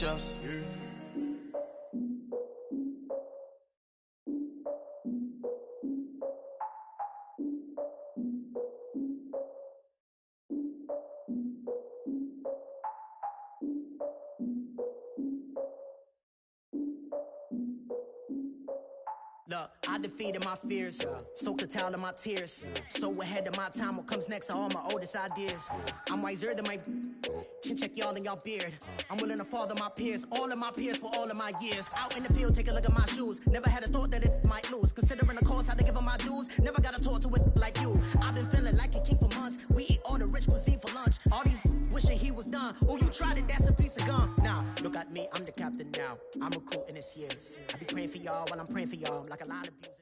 just, yeah. Look, I defeated my fears, soaked the towel in my tears. So ahead of my time, what comes next are all my oldest ideas. I'm wiser than my chin check y'all in y'all beard. I'm willing to father my peers, all of my peers for all of my years. Out in the field, take a look at my shoes. Never had a thought that it might lose. Considering the cost, how to give them my dues. Never got to talk to it like you. I've been feeling like a king for months. We eat all the rich cuisine for lunch. All these wishing he was done. Oh, you tried it, that's a piece of gum. Now, look at me, I'm the captain now. I'm recruiting this year. I be praying for y'all while I'm praying for y'all. Like a lot of abusing.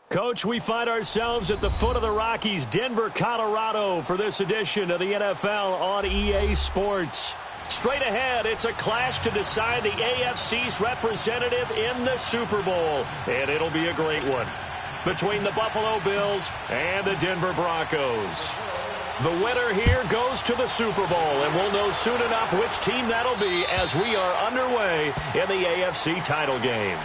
Coach, we find ourselves at the foot of the Rockies, Denver, Colorado, for this edition of the NFL on EA Sports. Straight ahead, it's a clash to decide the AFC's representative in the Super Bowl, and it'll be a great one between the Buffalo Bills and the Denver Broncos. The winner here goes to the Super Bowl, and we'll know soon enough which team that'll be as we are underway in the AFC title game.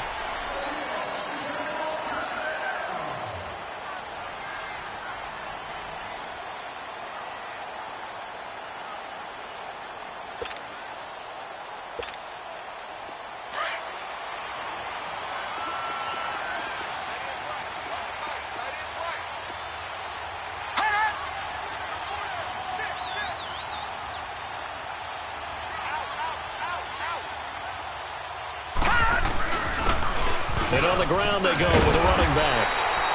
And on the ground they go with a running back.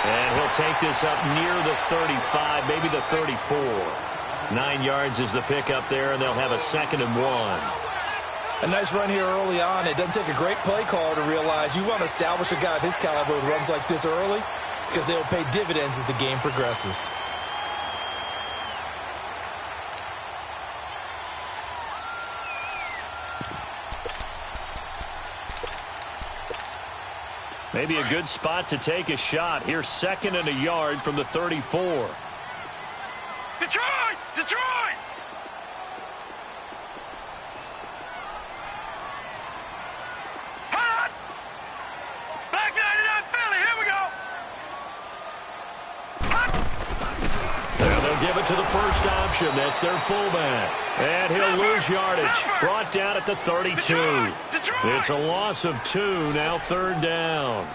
And he'll take this up near the 35, maybe the 34. 9 yards is the pickup there, and they'll have a 2nd and 1. A nice run here early on. It doesn't take a great play caller to realize you want to establish a guy of his caliber with runs like this early because they'll pay dividends as the game progresses. Maybe a good spot to take a shot. Here's 2nd and a yard from the 34. Detroit! Detroit! Hot! Back 99 Philly, here we go! Hot! There they'll give it to the first option. That's their fullback. And he'll lose yardage. Brought down at the 32. It's a loss of 2, now 3rd down.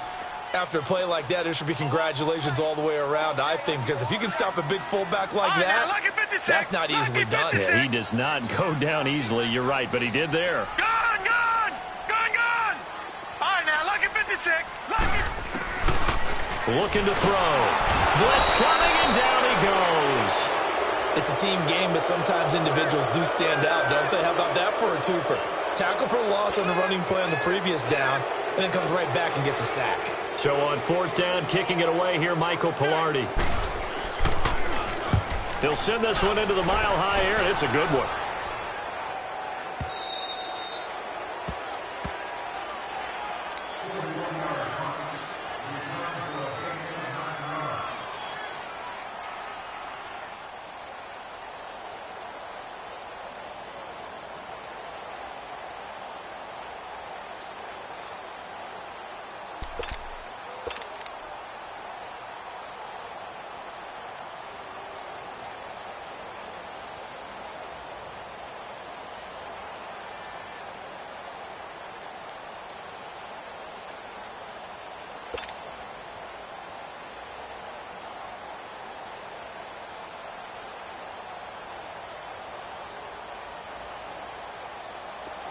After a play like that, there should be congratulations all the way around, I think, because if you can stop a big fullback like that, that's not easily done. Yeah, he does not go down easily, you're right, but he did there. Gone, gone! Gone, gone! All right, now, lucky 56. Lucky. Looking to throw. Blitz coming, and down he goes. It's a team game, but sometimes individuals do stand out, don't they? How about that for a twofer? Tackle for a loss on the running play on the previous down, and then comes right back and gets a sack. So on 4th down, kicking it away here, Michael Pilardi. He'll send this one into the mile-high air, and it's a good one.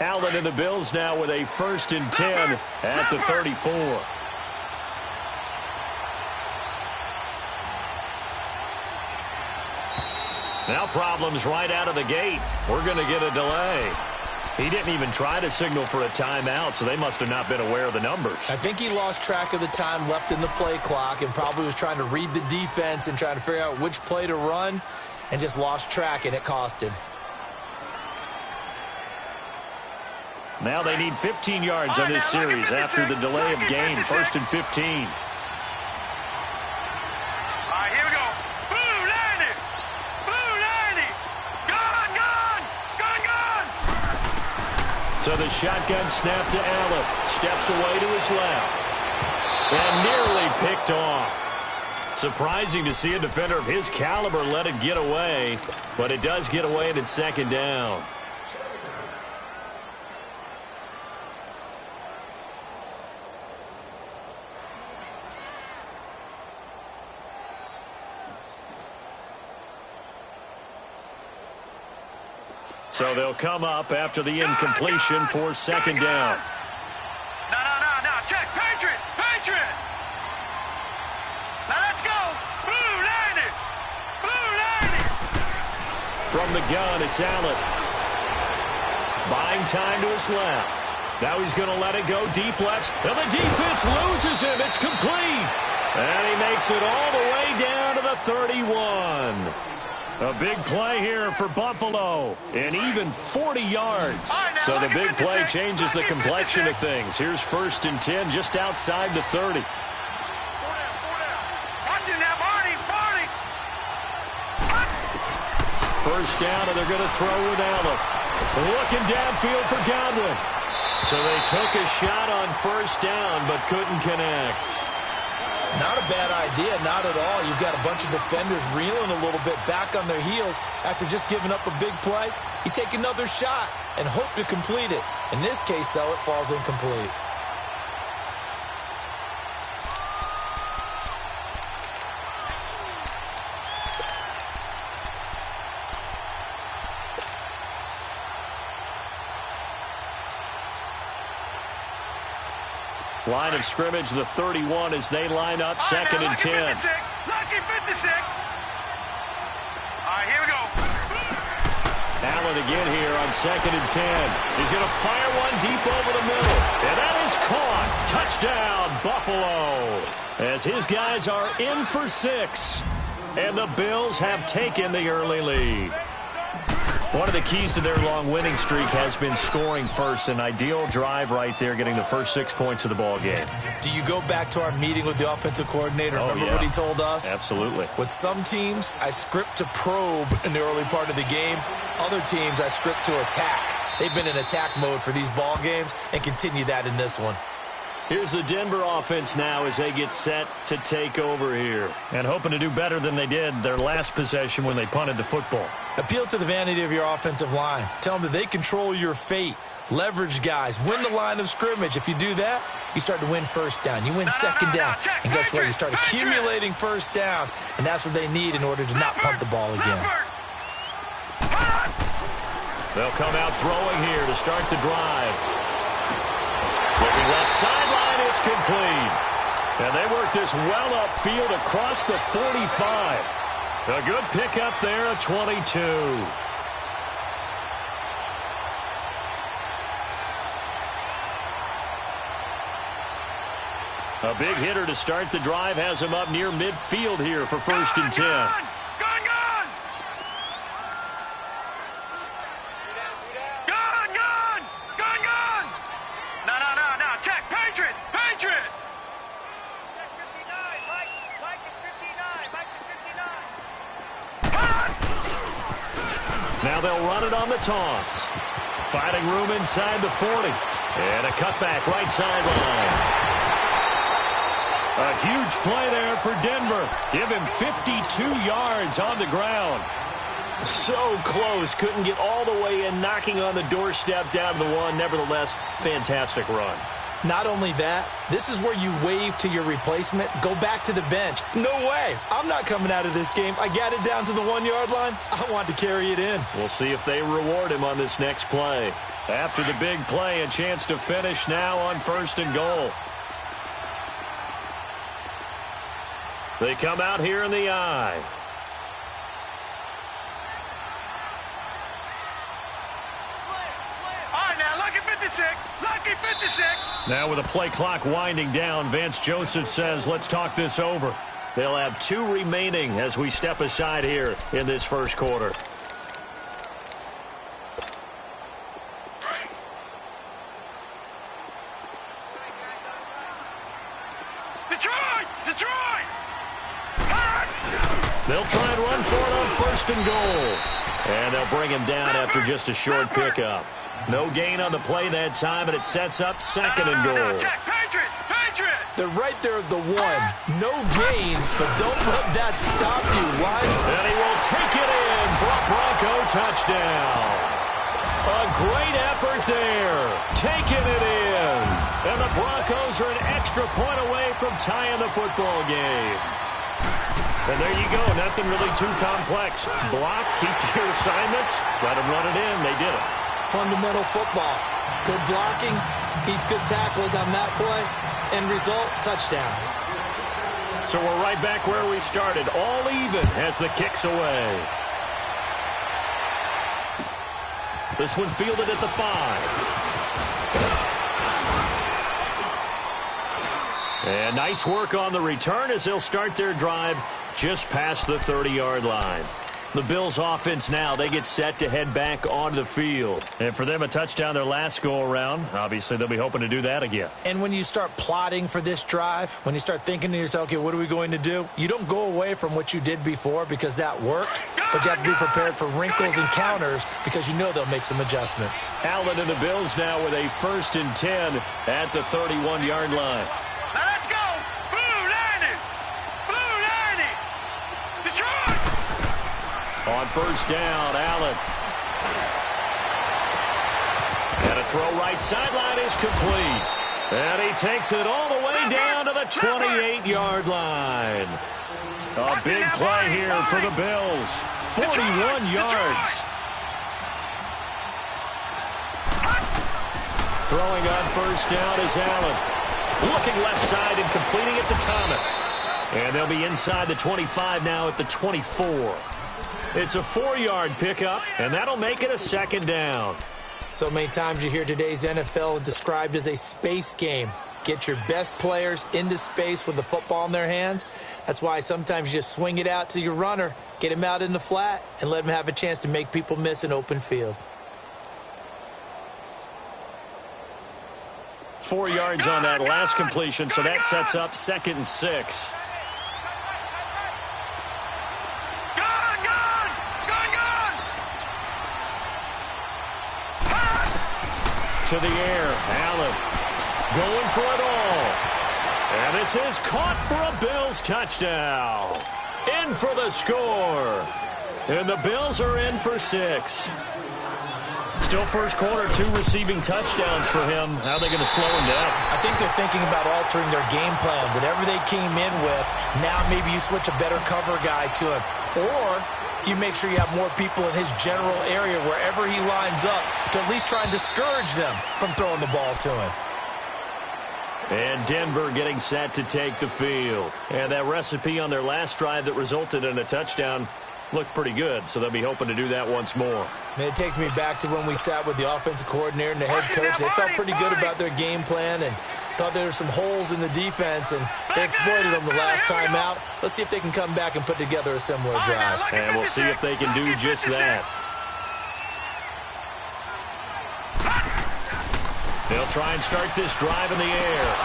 Allen and the Bills now with a 1st and 10 at the 34. Now problems right out of the gate. We're going to get a delay. He didn't even try to signal for a timeout, so they must have not been aware of the numbers. I think he lost track of the time left in the play clock and probably was trying to read the defense and trying to figure out which play to run and just lost track, and it cost him. Now they need 15 yards on this series after the delay of game. 1st and 15. All right, here we go. Blue 90. Blue 90. Gone, gone. Gone, gone. So the shotgun snap to Allen. Steps away to his left. And nearly picked off. Surprising to see a defender of his caliber let it get away. But it does get away and it's second down. So they'll come up after the incompletion for second down. No. Check. Patriot. Now let's go. Blue 90. From the gun, it's Allen. Buying time to his left. Now he's going to let it go deep left. And the defense loses him. It's complete. And he makes it all the way down to the 31. A big play here for Buffalo, and even 40 yards. So the big play changes the complexion of things. Here's 1st and 10 just outside the 30. Watch it now, Barney. First down, and they're going to throw with Allen. Looking downfield for Godwin. So they took a shot on first down, but couldn't connect. It's not a bad idea, not at all. You've got a bunch of defenders reeling a little bit back on their heels after just giving up a big play. You take another shot and hope to complete it. In this case, though, it falls incomplete. Line of scrimmage, the 31, as they line up second and 10. Lucky 56. All right, here we go. Allen again here on second and 10. He's going to fire one deep over the middle. And that is caught. Touchdown, Buffalo. As his guys are in for 6. And the Bills have taken the early lead. One of the keys to their long winning streak has been scoring first. An ideal drive right there, getting the first 6 points of the ball game. Do you go back to our meeting with the offensive coordinator? Remember what he told us? Absolutely. With some teams, I script to probe in the early part of the game. Other teams, I script to attack. They've been in attack mode for these ball games and continue that in this one. Here's the Denver offense now as they get set to take over here. And hoping to do better than they did their last possession when they punted the football. Appeal to the vanity of your offensive line. Tell them that they control your fate. Leverage guys. Win the line of scrimmage. If you do that, you start to win first down. You win second down. And guess what? You start accumulating first downs. And that's what they need in order to not punt the ball again. They'll come out throwing here to start the drive. Looking left sideline, it's complete. And they work this well upfield across the 45. A good pickup there at 22. A big hitter to start the drive has him up near midfield here for 1st and 10. Gun! No. Check. Patriot. Check 59. Mike is 59. Now they'll run it on the toss. Finding room inside the 40. And a cutback right sideline. A huge play there for Denver. Give him 52 yards on the ground. So close. Couldn't get all the way in, knocking on the doorstep down to the 1. Nevertheless, fantastic run. Not only that, this is where you wave to your replacement. Go back to the bench. No way. I'm not coming out of this game. I got it down to the 1-yard line. I want to carry it in. We'll see if they reward him on this next play. After the big play, a chance to finish now on 1st and goal. They come out here in the eye. All right, now, lucky 56. Lucky 56. Now with the play clock winding down, Vance Joseph says, let's talk this over. They'll have 2 remaining as we step aside here in this first quarter. Detroit! They'll try and run for it on 1st and goal. And they'll bring him down after just a short pickup. No gain on the play that time, and it sets up second and goal. Patriot! They're right there at the one. No gain, but don't let that stop you. Why? And he will take it in for a Bronco touchdown. A great effort there, taking it in. And the Broncos are an extra point away from tying the football game. And there you go, nothing really too complex. Block, keep your assignments, let them run it in. They did it. Fundamental football. Good blocking, beats good tackling on that play. End result, touchdown. So we're right back where we started, all even as the kick's away. This one fielded at the 5. And nice work on the return as they'll start their drive just past the 30-yard line. The Bills offense now, they get set to head back onto the field. And for them, a touchdown their last go-around. Obviously, they'll be hoping to do that again. And when you start plotting for this drive, when you start thinking to yourself, okay, what are we going to do? You don't go away from what you did before because that worked, but you have to be prepared for wrinkles and counters because you know they'll make some adjustments. Allen and the Bills now with a 1st and 10 at the 31-yard line. Let's go! Blue 90! Blue 90! Detroit! On 1st down, Allen. And a throw right sideline is complete. And he takes it all the way down to the 28-yard line. A big play here for the Bills. 41 yards. Throwing on 1st down is Allen. Looking left side and completing it to Thomas. And they'll be inside the 25 now at the 24. It's a 4-yard pickup, and that'll make it a 2nd down. So many times you hear today's NFL described as a space game. Get your best players into space with the football in their hands. That's why sometimes you just swing it out to your runner, get him out in the flat, and let him have a chance to make people miss an open field. 4 yards on that last completion, so that sets up 2nd and 6. To the air, Allen going for it all. And this is caught for a Bills touchdown. In for the score. And the Bills are in for 6. Still first quarter, 2 receiving touchdowns for him. How are they going to slow him down? I think they're thinking about altering their game plan. Whatever they came in with, now maybe you switch a better cover guy to him. Or you make sure you have more people in his general area wherever he lines up to at least try and discourage them from throwing the ball to him. And Denver getting set to take the field. And that recipe on their last drive that resulted in a touchdown looked pretty good, so they'll be hoping to do that once more. And it takes me back to when we sat with the offensive coordinator and the head coach. They felt pretty good about their game plan and thought there were some holes in the defense, and they exploited them the last time out. Let's see if they can come back and put together a similar drive. And we'll see if they can do just that. They'll try and start this drive in the air.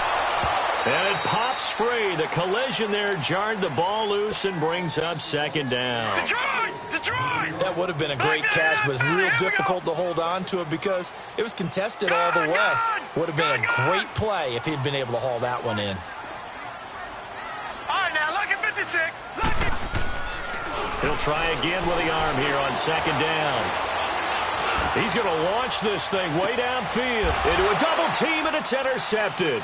And it pops free. The collision there jarred the ball loose and brings up 2nd down. Detroit! That would have been a great catch, but it's real difficult to hold on to it because it was contested all the way. Would have been a great play if he'd been able to haul that one in. All right, now, look at 56. He'll try again with the arm here on 2nd down. He's going to launch this thing way downfield into a double team, and it's intercepted.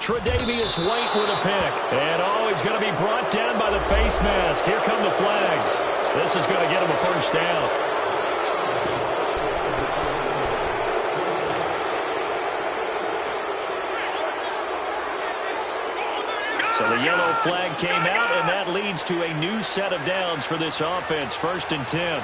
Tre'Davious White with a pick. And he's going to be brought down by the face mask. Here come the flags. This is going to get him a 1st down. So the yellow flag came out, and that leads to a new set of downs for this offense. 1st and 10.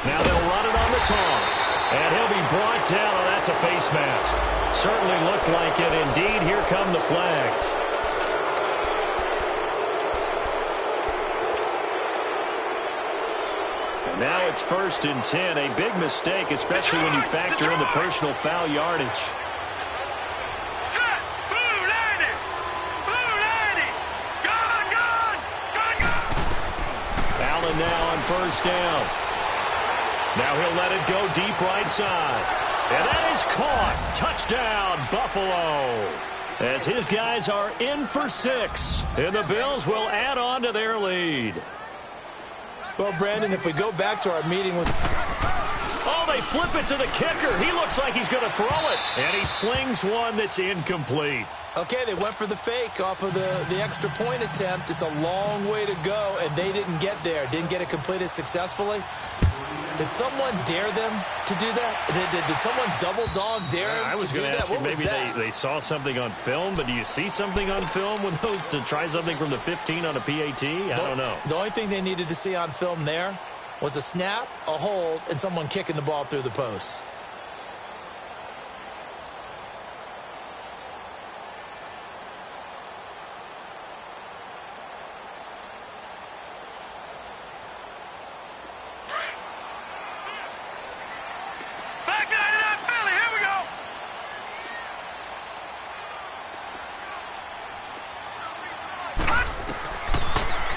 Now they'll run it on the toss. And he'll be brought down. Oh, that's a face mask. Certainly looked like it. Indeed, here come the flags. And now it's 1st and 10. A big mistake, especially when you factor in the personal foul yardage. Blue 90! Blue 90! Gone! Allen now on first down. Now he'll let it go deep right side. And that is caught. Touchdown, Buffalo. As his guys are in for 6. And the Bills will add on to their lead. Well, Brandon, if we go back to our meeting with... Oh, they flip it to the kicker. He looks like he's going to throw it. And he slings one that's incomplete. Okay, they went for the fake off of the extra point attempt. It's a long way to go, and they didn't get there. Didn't get it completed successfully. Did someone dare them to do that? Did someone double dog dare them to do that? I was going to ask you, maybe they saw something on film, but do you see something on film with those to try something from the 15 on a PAT? I don't know. The only thing they needed to see on film there was a snap, a hold, and someone kicking the ball through the post.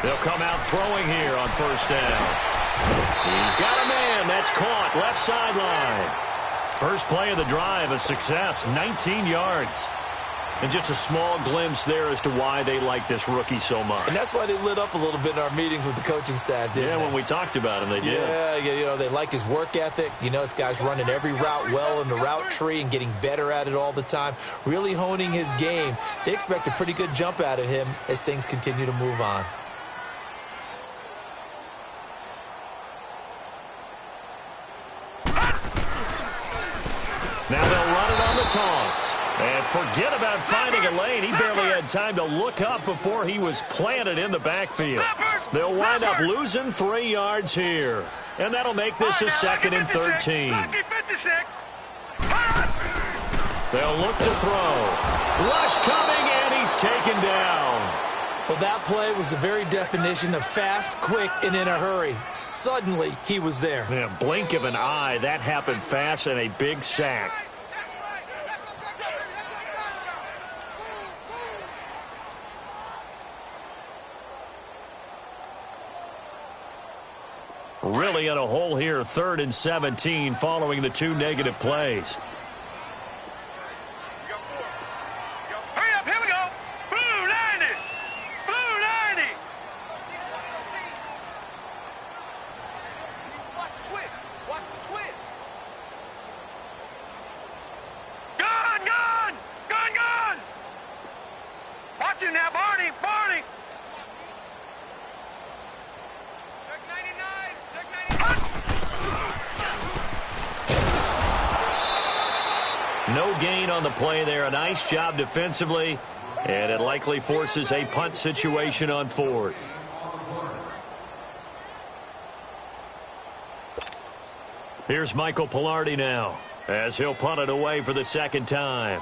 They'll come out throwing here on first down. He's got a man. That's caught. Left sideline. First play of the drive, a success. 19 yards. And just a small glimpse there as to why they like this rookie so much. And that's why they lit up a little bit in our meetings with the coaching staff, didn't they? Yeah, when we talked about him, they did. Yeah, you know, they like his work ethic. You know, this guy's running every route well in the route tree and getting better at it all the time, really honing his game. They expect a pretty good jump out of him as things continue to move on. Now they'll run it on the toss. And forget about finding a lane. He barely had time to look up before he was planted in the backfield. They'll wind up losing 3 yards here. And that'll make this a 2nd and 13. They'll look to throw. Rush coming, and he's taken down. Well, that play was the very definition of fast, quick, and in a hurry. Suddenly, he was there. Yeah, blink of an eye. That happened fast and a big sack. Really in a hole here, 3rd and 17 following the 2 negative plays. Hurry up, here we go. Blue 90. Blue 90. Watch the twist. Watch the twist. Gun, gun. Gun, gun. Watch him now, Barney. Barney. Check 99. Check 99. No gain on the play there. A nice job defensively. And it likely forces a punt situation on 4th. Here's Michael Pilardi now, as he'll punt it away for the 2nd time.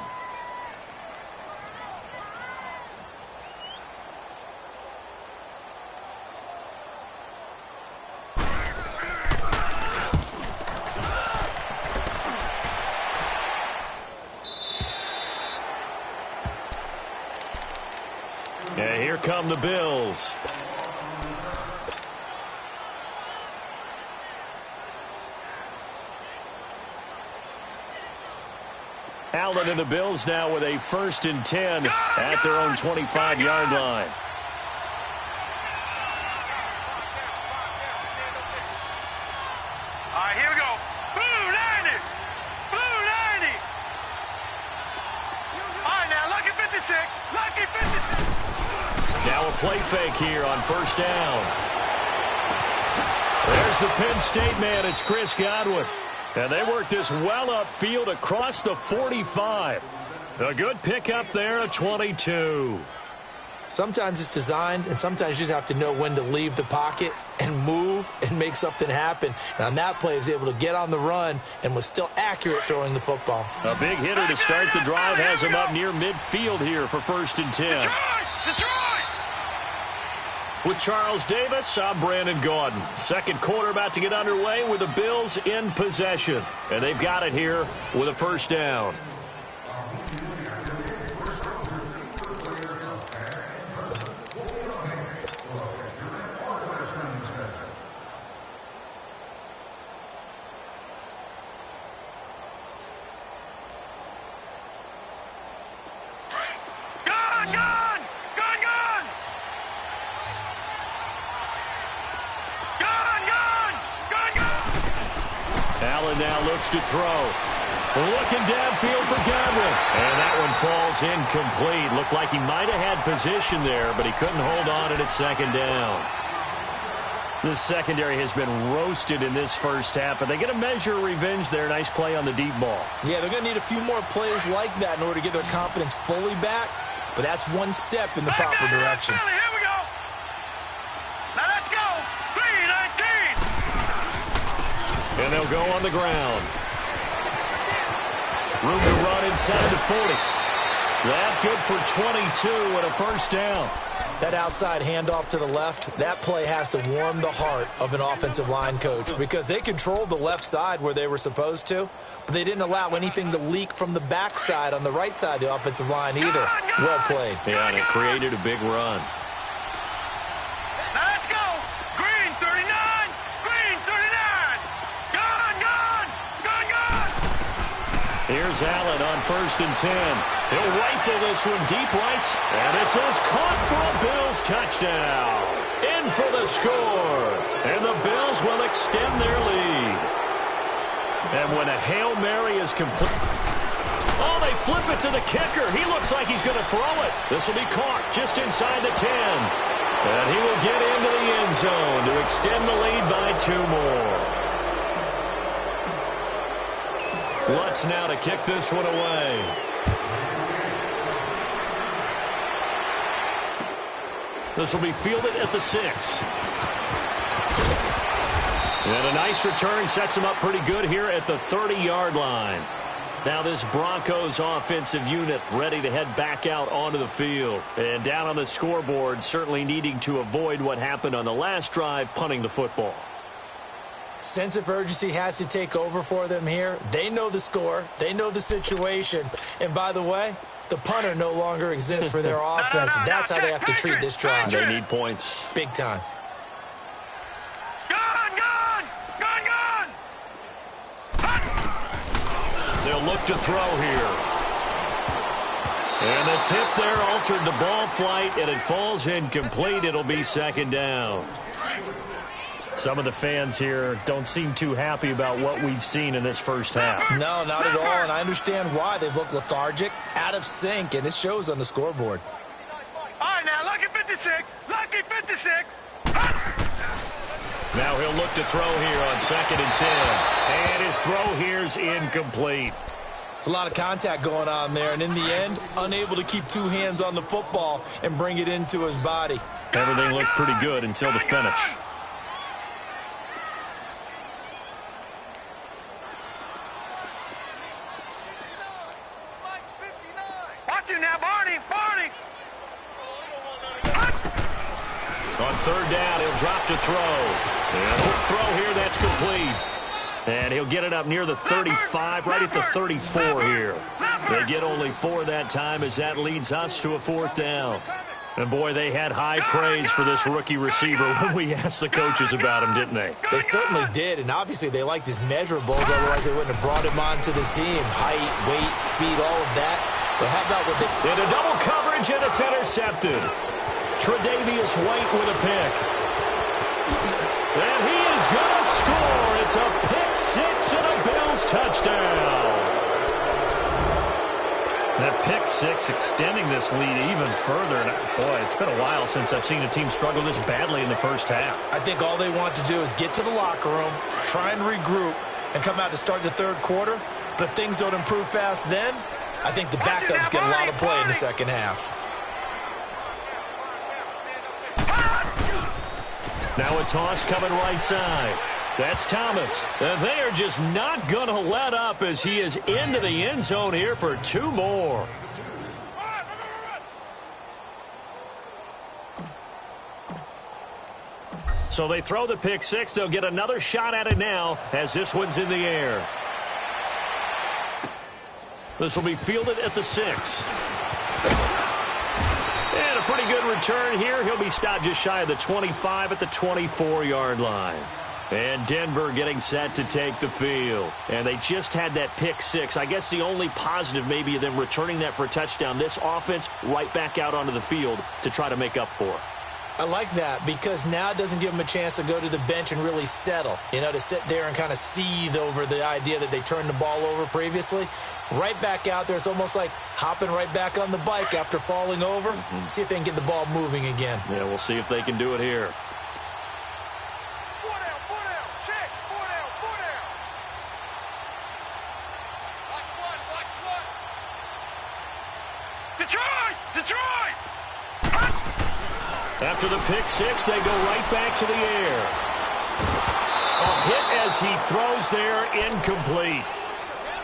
And here come the Bills. Allen and the Bills now with a 1st and 10 at their own 25-yard line. All right, here we go. Blue 90. Blue 90. All right, now, lucky 56. Lucky 56. Now a play fake here on 1st down. There's the Penn State man. It's Chris Godwin. And they work this well upfield across the 45. A good pickup there at 22. Sometimes it's designed, and sometimes you just have to know when to leave the pocket and move and make something happen. And on that play, he was able to get on the run and was still accurate throwing the football. A big hitter to start the drive has him up near midfield here for 1st and 10. Detroit! With Charles Davis, I'm Brandon Gaudin. 2nd quarter about to get underway with the Bills in possession. And they've got it here with a 1st down. Allen now looks to throw. Looking downfield for Godwin. And that one falls incomplete. Looked like he might have had position there, but he couldn't hold on at second down. The secondary has been roasted in this first half, but they get a measure of revenge there. Nice play on the deep ball. Yeah, they're going to need a few more plays like that in order to get their confidence fully back, but that's one step in the proper direction. Here we go. Now let's go. 3-19. And they'll go on the ground. Room to run inside the 40. That good for 22 and a first down. That outside handoff to the left, that play has to warm the heart of an offensive line coach because they controlled the left side where they were supposed to, but they didn't allow anything to leak from the backside on the right side of the offensive line either. Well played. Yeah, and it created a big run. Now let's go. Green 39. Green 39. Gone. Here's Allen on 1st and 10. He'll rifle this one deep right, and this is caught for a Bills touchdown. In for the score, and the Bills will extend their lead. And when a Hail Mary is complete, oh, they flip it to the kicker. He looks like he's going to throw it. This will be caught just inside the 10. And he will get into the end zone to extend the lead by 2 more. Lutz now to kick this one away. This will be fielded at the 6. And a nice return sets him up pretty good here at the 30-yard line. Now this Broncos offensive unit ready to head back out onto the field. And down on the scoreboard, certainly needing to avoid what happened on the last drive, punting the football. Sense of urgency has to take over for them here. They know the score. They know the situation. And by the way, the punter no longer exists for their offense. That's how they have to treat this drive. They need points. Big time. Gone. They'll look to throw here. And the tip there altered the ball flight, and it falls incomplete. It'll be 2nd down. Some of the fans here don't seem too happy about what we've seen in this first half. No, not at all, and I understand why. They've looked lethargic, out of sync, and it shows on the scoreboard. All right, now, lucky 56. Lucky 56. Now he'll look to throw here on 2nd and 10. And his throw here's incomplete. It's a lot of contact going on there, and in the end, unable to keep 2 hands on the football and bring it into his body. Everything looked pretty good until the finish. Now, Barney. On 3rd down, he'll drop to throw. And hook throw here, that's complete. And he'll get it up near the 35, right at the 34 here. They get only 4 that time as that leads us to a 4th down. And, boy, they had high praise for this rookie receiver when we asked the coaches about him, didn't they? They certainly did, and obviously they liked his measurables. Otherwise, they wouldn't have brought him onto the team. Height, weight, speed, all of that. But how about what they... Into double coverage, and it's intercepted. Tre'Davious White with a pick. And he is going to score. It's a pick 6 and a Bills touchdown. That pick 6 extending this lead even further. And boy, it's been a while since I've seen a team struggle this badly in the first half. I think all they want to do is get to the locker room, try and regroup, and come out to start the 3rd quarter. But if things don't improve fast then, I think the backups get a lot of play in the 2nd half. Now a toss coming right side. That's Thomas. And they are just not going to let up as he is into the end zone here for 2 more. So they throw the pick 6. They'll get another shot at it now as this one's in the air. This will be fielded at the 6. And a pretty good return here. He'll be stopped just shy of the 25 at the 24-yard line. And Denver getting set to take the field. And they just had that pick 6. I guess the only positive maybe of them returning that for a touchdown. This offense right back out onto the field to try to make up for it. I like that because now it doesn't give them a chance to go to the bench and really settle, to sit there and kind of seethe over the idea that they turned the ball over previously. Right back out there. It's almost like hopping right back on the bike after falling over. See if they can get the ball moving again. Yeah, we'll see if they can do it here. Detroit! After the pick six, they go right back to the air. A hit as he throws there, incomplete.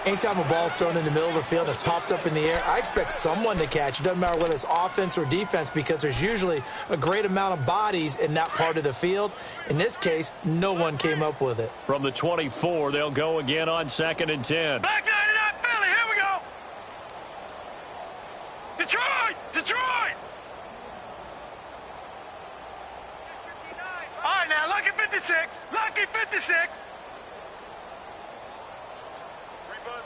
Anytime a ball's thrown in the middle of the field and it's popped up in the air, I expect someone to catch. It doesn't matter whether it's offense or defense because there's usually a great amount of bodies in that part of the field. In this case, no one came up with it. From the 24, they'll go again on 2nd and 10. Back 99 Philly, here we go! Detroit! All right, now, lucky 56. Three buzz.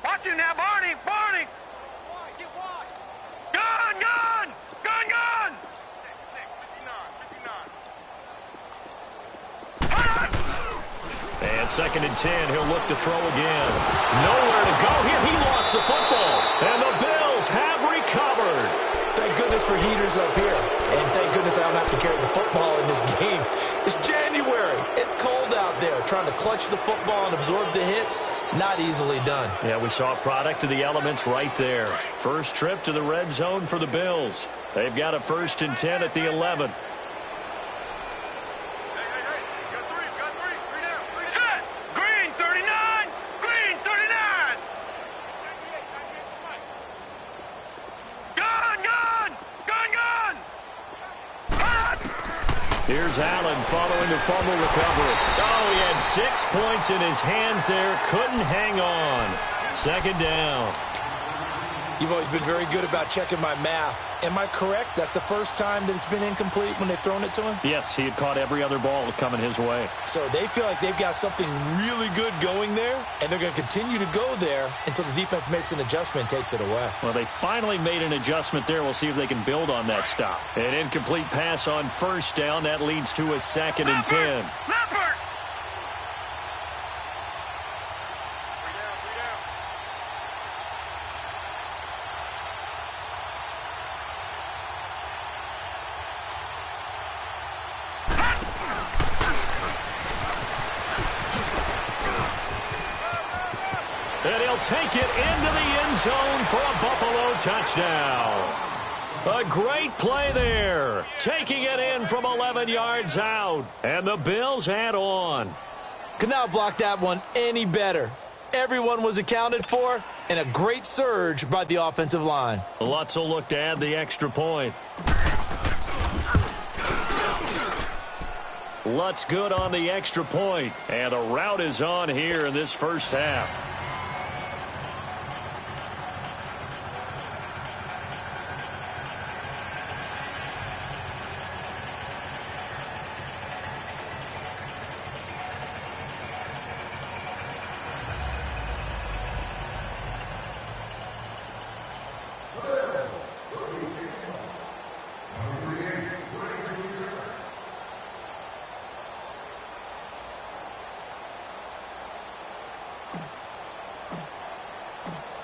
Watch him now, Barney! Get wide. Gun! Check. 59. And 2nd and 10, he'll look to throw again. Nowhere to go here. He lost the football. And the Bills have recovered. Thank goodness for heaters up here. And thank goodness I don't have to carry the football in this game. It's January. It's cold out there. Trying to clutch the football and absorb the hits, not easily done. Yeah, we saw a product of the elements right there. First trip to the red zone for the Bills. They've got a 1st and 10 at the 11. Hey. Got three. Three down. Set! Green 39! 98, Gun! Here's Allen following the fumble recovery. Oh, he had 6 points in his hands there. Couldn't hang on. 2nd down. You've always been very good about checking my math. Am I correct? That's the first time that it's been incomplete when they've thrown it to him? Yes, he had caught every other ball coming his way. So they feel like they've got something really good going there, and they're going to continue to go there until the defense makes an adjustment and takes it away. Well, they finally made an adjustment there. We'll see if they can build on that stop. An incomplete pass on 1st down. That leads to a 2nd and 10. Leopard! And he'll take it into the end zone for a Buffalo touchdown. A great play there. Taking it in from 11 yards out. And the Bills add on. Could not block that one any better. Everyone was accounted for, and a great surge by the offensive line. Lutz will look to add the extra point. Lutz good on the extra point. And the route is on here in this first half.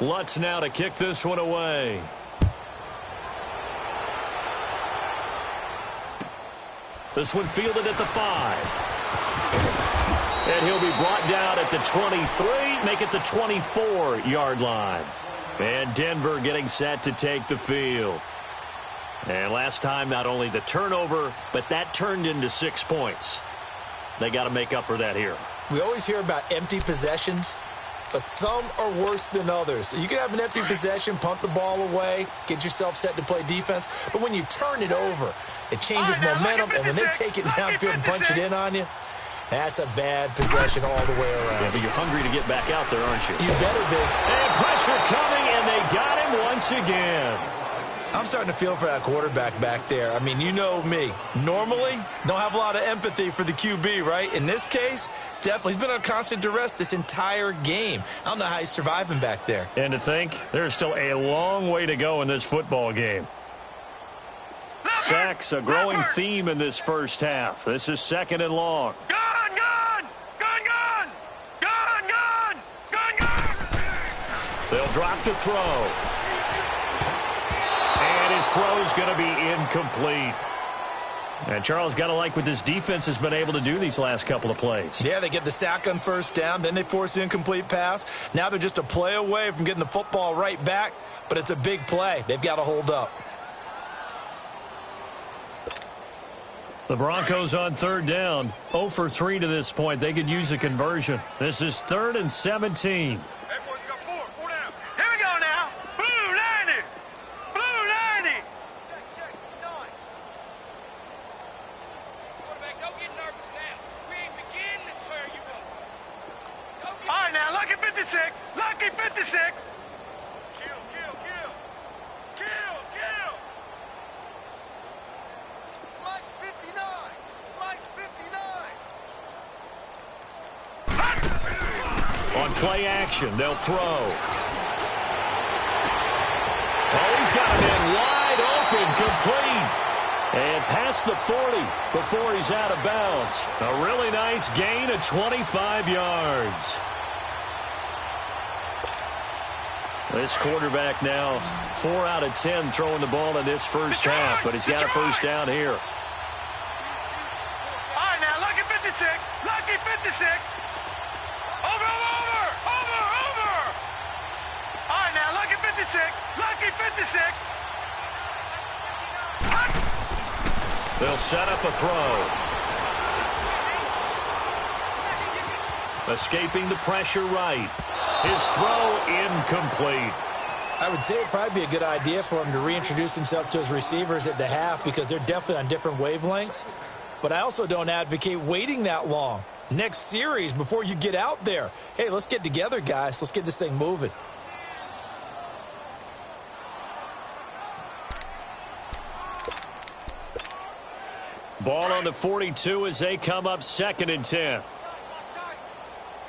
Lutz now to kick this one away. This one fielded at the 5. And he'll be brought down at the 23, make it the 24-yard line. And Denver getting set to take the field. And last time, not only the turnover, but that turned into 6 points. They got to make up for that here. We always hear about empty possessions, but some are worse than others. You can have an empty possession, punt the ball away, get yourself set to play defense. But when you turn it over, it changes momentum. And when they take it downfield and punch it in on you, that's a bad possession all the way around. Yeah, but you're hungry to get back out there, aren't you? You better be. And pressure coming, and they got him once again. I'm starting to feel for that quarterback back there. I mean, you know me. Normally, don't have a lot of empathy for the QB, right? In this case, definitely. He's been on constant duress this entire game. I don't know how he's surviving back there. And to think, there's still a long way to go in this football game. Sacks, a growing theme in this first half. This is 2nd and long. Gun, gun! Gun, gun! Gun, gun! Gun, gun! They'll drop to throw. And his throw's going to be incomplete. And Charles, got to like what this defense has been able to do these last couple of plays. Yeah, they get the sack on first down, then they force the incomplete pass. Now they're just a play away from getting the football right back, but it's a big play. They've got to hold up. The Broncos on 3rd down, 0 for 3 to this point. They could use a conversion. This is 3rd and 17. Hey, boys, we got four down. Here we go now. Blue 90. Blue 90. Check, 9. Quarterback, don't get nervous now. We ain't beginning to tear you up. All right, now, lucky 56. Lucky 56. Kill. Mike's 59. Mike's 59. On play action, they'll throw. Oh, he's got it in wide open, complete. And past the 40 before he's out of bounds. A really nice gain of 25 yards. This quarterback now 4 out of 10 throwing the ball in this first half, but he's got a first down here. All right, now, lucky 56. Lucky 56. Over. All right, now, lucky 56. Lucky 56. They'll set up a throw. Escaping the pressure right. His throw incomplete. I would say it'd probably be a good idea for him to reintroduce himself to his receivers at the half because they're definitely on different wavelengths. But I also don't advocate waiting that long. Next series before you get out there. Hey, let's get together, guys. Let's get this thing moving. Ball on the 42 as they come up 2nd and 10.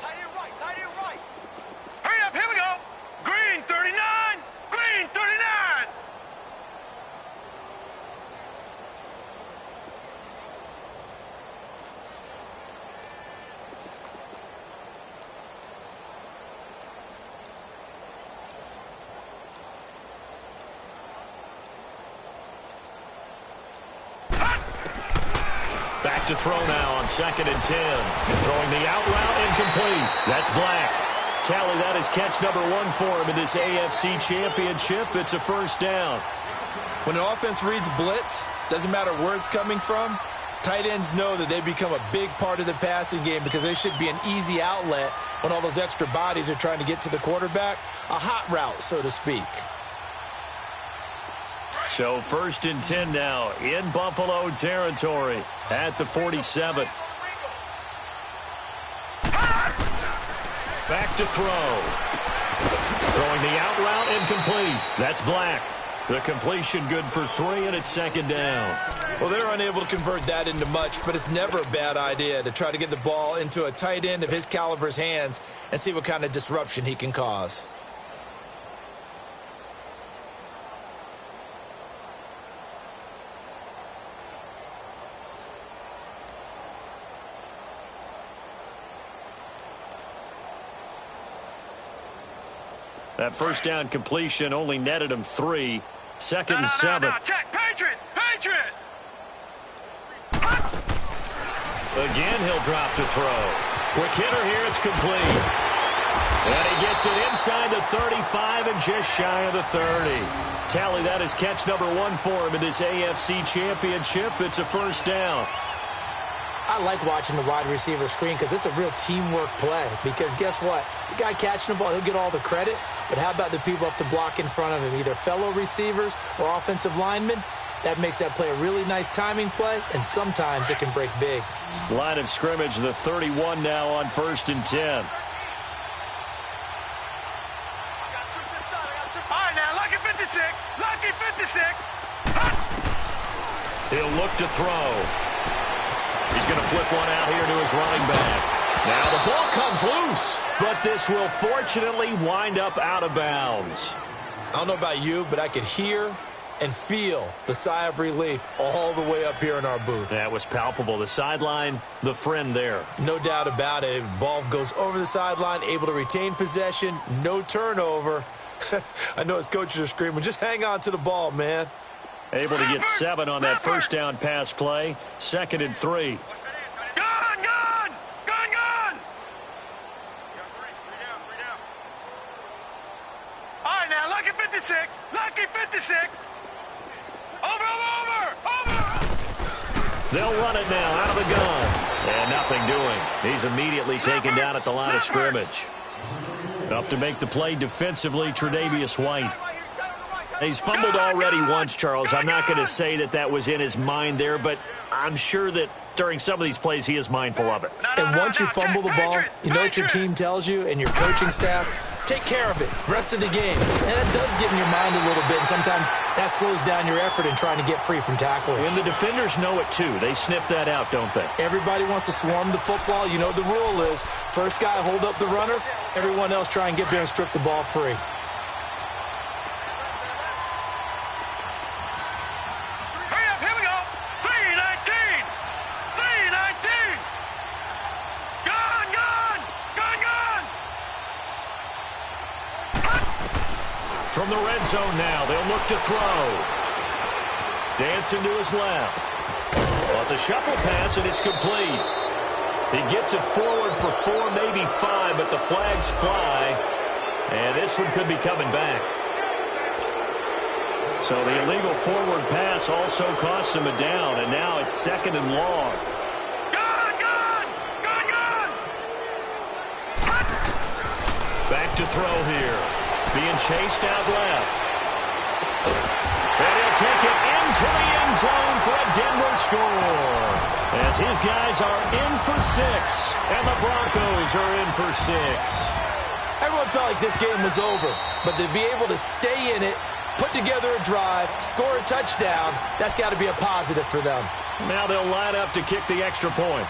Tight end right. Hurry up, here we go. Green 39. Green 39. Back to throw now on 2nd and 10. Throwing the out route incomplete. That's Black. Tally, that is catch number 1 for him in this AFC Championship. It's a first down. When an offense reads blitz, doesn't matter where it's coming from, tight ends know that they become a big part of the passing game because they should be an easy outlet when all those extra bodies are trying to get to the quarterback. A hot route, so to speak. So 1st and 10 now in Buffalo territory at the 47. Back to throw. Throwing the out route incomplete. That's Black. The completion good for 3, and it's 2nd down. Well, they're unable to convert that into much, but it's never a bad idea to try to get the ball into a tight end of his caliber's hands and see what kind of disruption he can cause. That first down completion only netted him 3. 2nd and 7. No, check. Patriot. Again, he'll drop to throw. Quick hitter here. It's complete. And he gets it inside the 35 and just shy of the 30. Tally, that is catch number 1 for him in this AFC Championship. It's a first down. I like watching the wide receiver screen because it's a real teamwork play. Because guess what? The guy catching the ball, he'll get all the credit. But how about the people up to block in front of him, either fellow receivers or offensive linemen? That makes that play a really nice timing play, and sometimes it can break big. Line of scrimmage, the 31 now on 1st and 10. All right, now, lucky 56. Lucky 56. He'll look to throw. He's going to flip one out here to his running back. Now the ball comes loose, but this will fortunately wind up out of bounds. I don't know about you, but I could hear and feel the sigh of relief all the way up here in our booth. That was palpable. The sideline, the friend there. No doubt about it. Ball goes over the sideline, able to retain possession, no turnover. I know his coaches are screaming, just hang on to the ball, man. Able to get 7 on that first down pass play. 2nd and 3. Gone! All right, now, lucky 56. Lucky 56. Over. They'll run it now out of the gun. And nothing doing. He's immediately taken down at the line of scrimmage. Up to make the play defensively, Tre'Davious White. He's fumbled already once, Charles. I'm not going to say that was in his mind there, but I'm sure that during some of these plays he is mindful of it. And once you fumble the ball, you know what your team tells you and your coaching staff? Take care of it. Rest of the game. And it does get in your mind a little bit, and sometimes that slows down your effort in trying to get free from tacklers. And the defenders know it too. They sniff that out, don't they? Everybody wants to swarm the football. You know the rule is first guy hold up the runner, everyone else try and get there and strip the ball free. Hurry up, here we go. 319. Gone. From the red zone now, they'll look to throw. Dancing to his left. Well, it's a shuffle pass, and it's complete. He gets it forward for 4, maybe 5, but the flags fly. And this one could be coming back. So the illegal forward pass also costs him a down, and now it's 2nd and long. Gone. Back to throw here. Being chased out left. And he'll take it into the end zone for a Denver score. As his guys are in for 6, and the Broncos are in for 6. Everyone felt like this game was over, but to be able to stay in it, put together a drive, score a touchdown, that's got to be a positive for them. Now they'll line up to kick the extra point.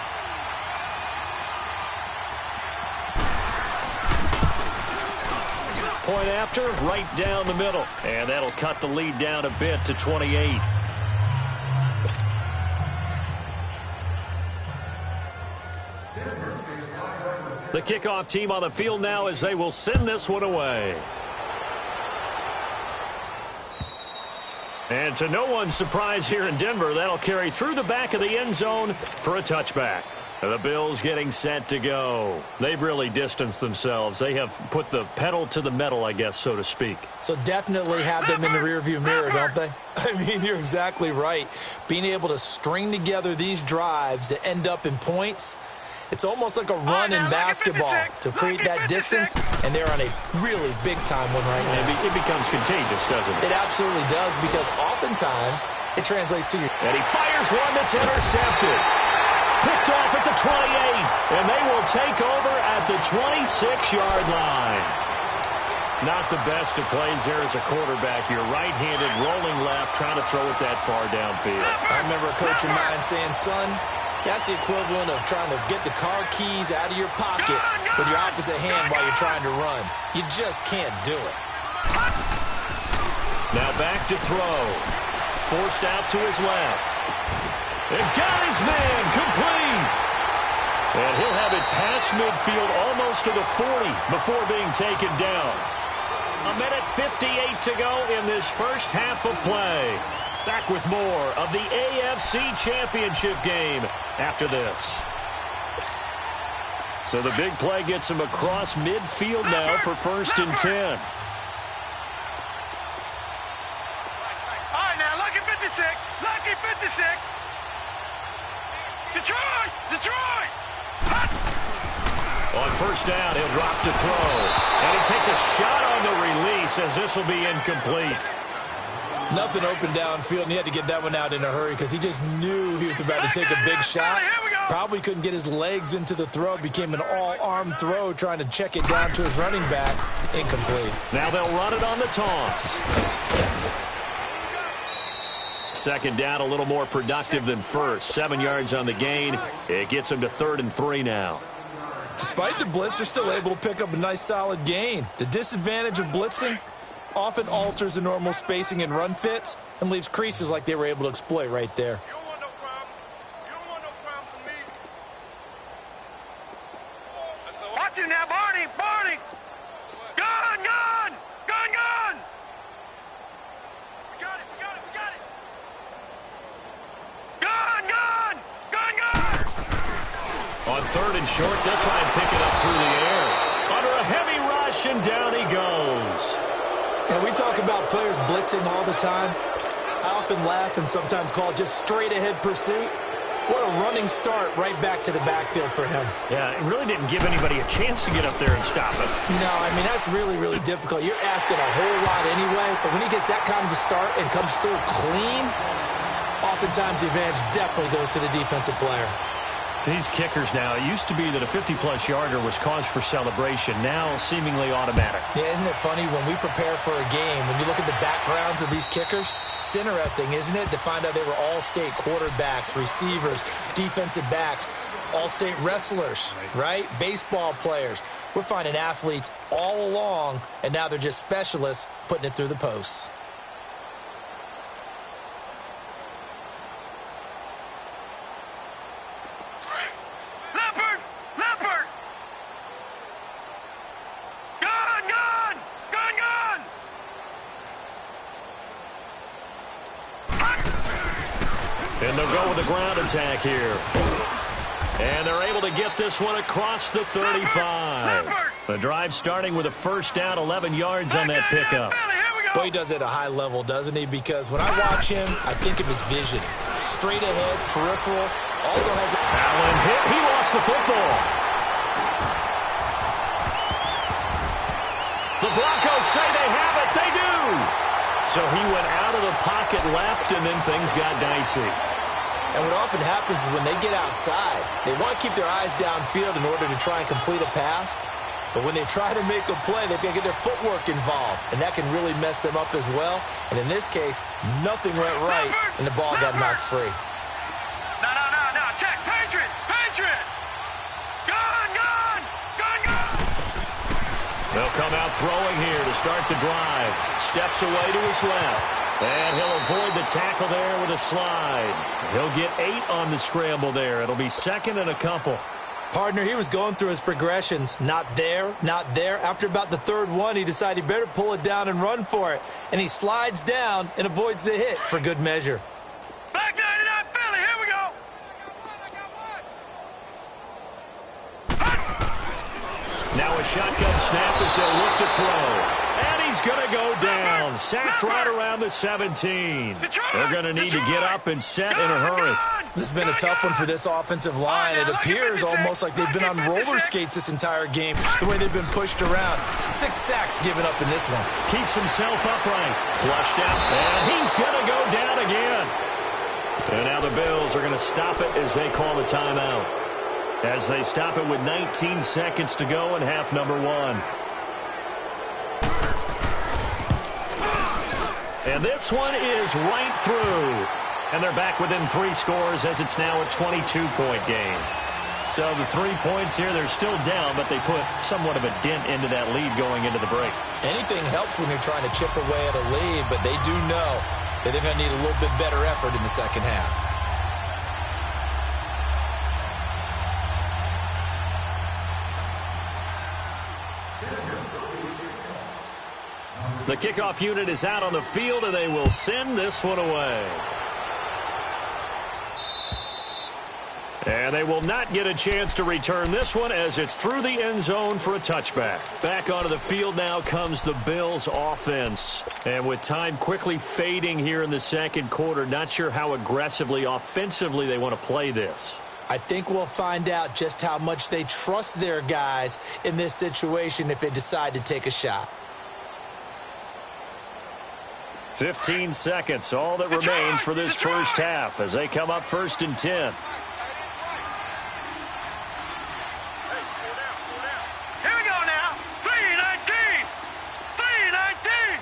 Point after, right down the middle. And that'll cut the lead down a bit to 28. The kickoff team on the field now as they will send this one away. And to no one's surprise here in Denver, that'll carry through the back of the end zone for a touchback. The Bills getting set to go. They've really distanced themselves. They have put the pedal to the metal, I guess, so to speak. So definitely have them in the rearview mirror, don't they? I mean, you're exactly right. Being able to string together these drives that end up in points, it's almost like a run in basketball to create that distance, and they're on a really big-time one right now. It becomes contagious, doesn't it? It absolutely does, because oftentimes it translates to your... And he fires one that's intercepted. Picked off at the 28, and they will take over at the 26-yard line. Not the best of plays there as a quarterback. You're right-handed, rolling left, trying to throw it that far downfield. I remember a coach of mine saying, son, that's the equivalent of trying to get the car keys out of your pocket with your opposite hand while you're trying to run. You just can't do it. Now back to throw. Forced out to his left. And got his man complete. And he'll have it past midfield almost to the 40 before being taken down. 1:58 to go in this first half of play. Back with more of the AFC Championship game after this. So the big play gets him across midfield now for 1st and 10. All right, now, lucky 56. Lucky 56. Detroit! On 1st down, he'll drop to throw. And he takes a shot on the release as this will be incomplete. Nothing open downfield, and he had to get that one out in a hurry because he just knew he was about to take a big shot. Probably couldn't get his legs into the throw. Became an all-arm throw trying to check it down to his running back. Incomplete. Now they'll run it on the toss. 2nd down, a little more productive than first. 7 yards on the gain. It gets him to 3rd and 3 now. Despite the blitz, they're still able to pick up a nice solid gain. The disadvantage of blitzing often alters the normal spacing and run fits, and leaves creases like they were able to exploit right there. You don't want no problem. You don't want no problem from me. Watch it now, Barney! Barney! Gun! Gun! Gun! Gun! We got it! We got it! We got it! Gun! Gun! Gun! Gun! On third and short, they'll try and pick it up through the air. Under a heavy rush, and down he goes. And we talk about players blitzing all the time. I often laugh and sometimes call it just straight-ahead pursuit. What a running start right back to the backfield for him. Yeah, it really didn't give anybody a chance to get up there and stop it. No, I mean, that's really, really difficult. You're asking a whole lot anyway, but when he gets that kind of a start and comes through clean, oftentimes the advantage definitely goes to the defensive player. These kickers now, it used to be that a 50-plus yarder was cause for celebration. Now, seemingly automatic. Yeah, isn't it funny when we prepare for a game, when you look at the backgrounds of these kickers, it's interesting, isn't it, to find out they were all-state quarterbacks, receivers, defensive backs, all-state wrestlers, right? Baseball players. We're finding athletes all along, and now they're just specialists putting it through the posts. Leopard! Leopard! Gun! Gun! Gun! Gun! And they'll go with the ground attack here. And they're able to get this one across the 35. The drive starting with a first down, 11 yards on that pickup. Boy, he does it at a high level, doesn't he? Because when I watch him, I think of his vision. Straight ahead, peripheral, also has a... Allen hit. He lost the football. The Broncos say they have it. They do. So he went out of the pocket left, and then things got dicey. And what often happens is when they get outside, they want to keep their eyes downfield in order to try and complete a pass. But when they try to make a play, they've got to get their footwork involved, and that can really mess them up as well. And in this case, nothing went right, and the ball got knocked free. No, no, no, no. Check. Patriot! Patriot! Gun! Gun! Gun! Gun! They'll come out throwing here to start the drive. Steps away to his left. And he'll avoid the tackle there with a slide. He'll get 8 on the scramble there. It'll be second and a couple. Partner, he was going through his progressions. Not there, not there. After about the third one, he decided he better pull it down and run for it. And he slides down and avoids the hit for good measure. Back 99 Philly. Here we go. Now a shotgun snap as they'll look to throw. And he's going to go down. Sacked right around the 17. They're going to need to get up and set in a hurry. This has been a tough one for this offensive line. It appears almost like they've been on roller skates this entire game, the way they've been pushed around. 6 sacks given up in this one. Keeps himself upright. Flushed out. And he's going to go down again. And now the Bills are going to stop it as they call the timeout. As they stop it with 19 seconds to go in half number 1. And this one is right through. And they're back within 3 scores as it's now a 22-point game. So the 3 points here, they're still down, but they put somewhat of a dent into that lead going into the break. Anything helps when you're trying to chip away at a lead, but they do know that they're going to need a little bit better effort in the second half. The kickoff unit is out on the field, and they will send this one away. And they will not get a chance to return this one as it's through the end zone for a touchback. Back onto the field now comes the Bills offense. And with time quickly fading here in the second quarter, not sure how aggressively, offensively they want to play this. I think we'll find out just how much they trust their guys in this situation if they decide to take a shot. 15 seconds, all that remains for this first half as they come up 1st and 10. Here we go now. 3-19. 3-19.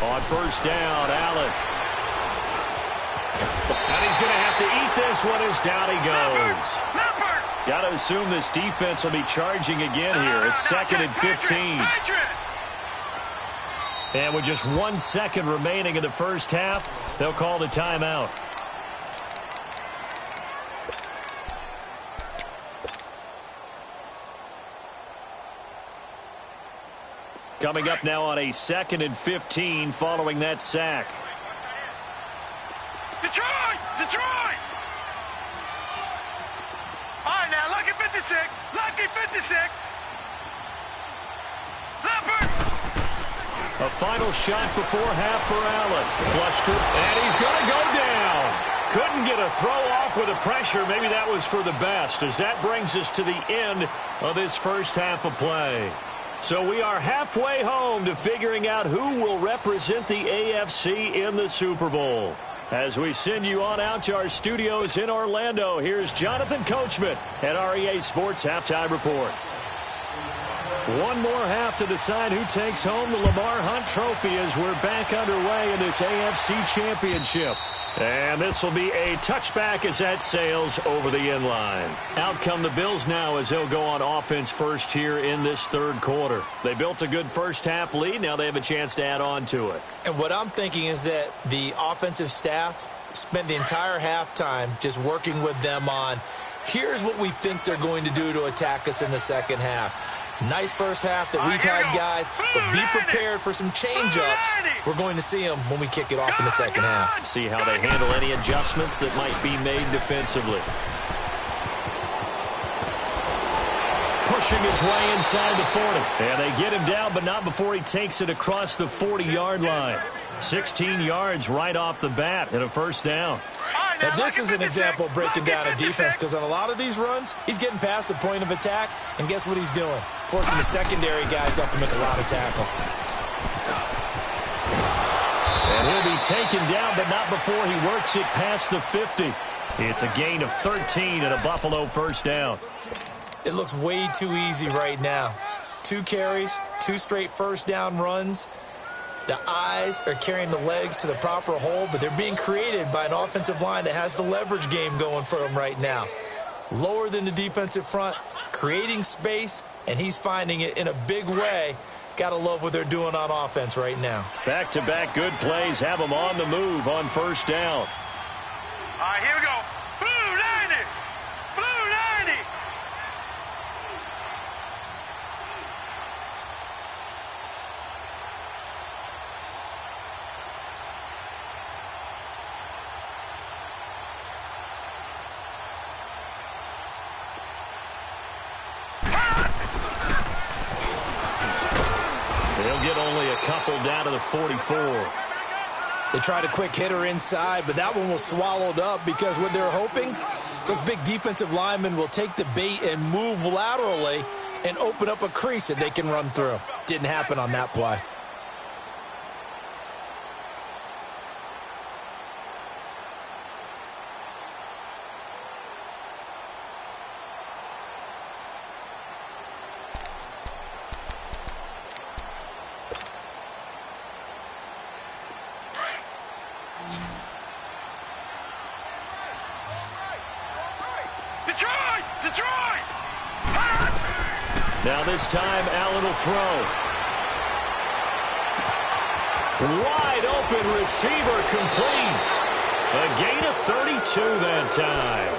On first down, Allen. And he's going to have to eat this one as down he goes. Got to assume this defense will be charging again here. It's 2nd and 15. And with just 1 second remaining in the first half, they'll call the timeout. Coming up now on a 2nd and 15 following that sack. Detroit! Detroit! All right, now, lucky 56. Lucky 56. Leopard! A final shot before half for Allen. Flushed it, and he's going to go down. Couldn't get a throw off with the pressure. Maybe that was for the best, as that brings us to the end of this first half of play. So we are halfway home to figuring out who will represent the AFC in the Super Bowl. As we send you on out to our studios in Orlando, here's Jonathan Coachman at our EA Sports Halftime Report. One more half to decide who takes home the Lamar Hunt Trophy as we're back underway in this AFC Championship. And this will be a touchback as that sails over the end line. Out come the Bills now as they'll go on offense first here in this third quarter. They built a good first half lead. Now they have a chance to add on to it. And what I'm thinking is that the offensive staff spent the entire halftime just working with them on, here's what we think they're going to do to attack us in the second half. Nice first half that we've had, guys, but be prepared for some change-ups. We're going to see them when we kick it off in the second half. See how they handle any adjustments that might be made defensively. Pushing his way inside the 40. And they get him down, but not before he takes it across the 40-yard line. 16 yards right off the bat and a first down. Now, this is an example of breaking down a defense, because on a lot of these runs, he's getting past the point of attack, and guess what he's doing? Forcing the secondary guys to have to make a lot of tackles. And he'll be taken down, but not before he works it past the 50. It's a gain of 13 and a Buffalo first down. It looks way too easy right now. 2 carries, 2 straight first down runs. The eyes are carrying the legs to the proper hole, but they're being created by an offensive line that has the leverage game going for them right now. Lower than the defensive front, creating space, and he's finding it in a big way. Got to love what they're doing on offense right now. Back-to-back good plays have them on the move on first down. All right, here we go. Blue 90! Blue 90! They'll get only a couple down to the 44. They tried a quick hitter inside, but that one was swallowed up because what they're hoping, those big defensive linemen will take the bait and move laterally and open up a crease that they can run through. Didn't happen on that play. Detroit! Detroit! Now this time, Allen will throw. Wide open receiver complete. A gain of 32 that time.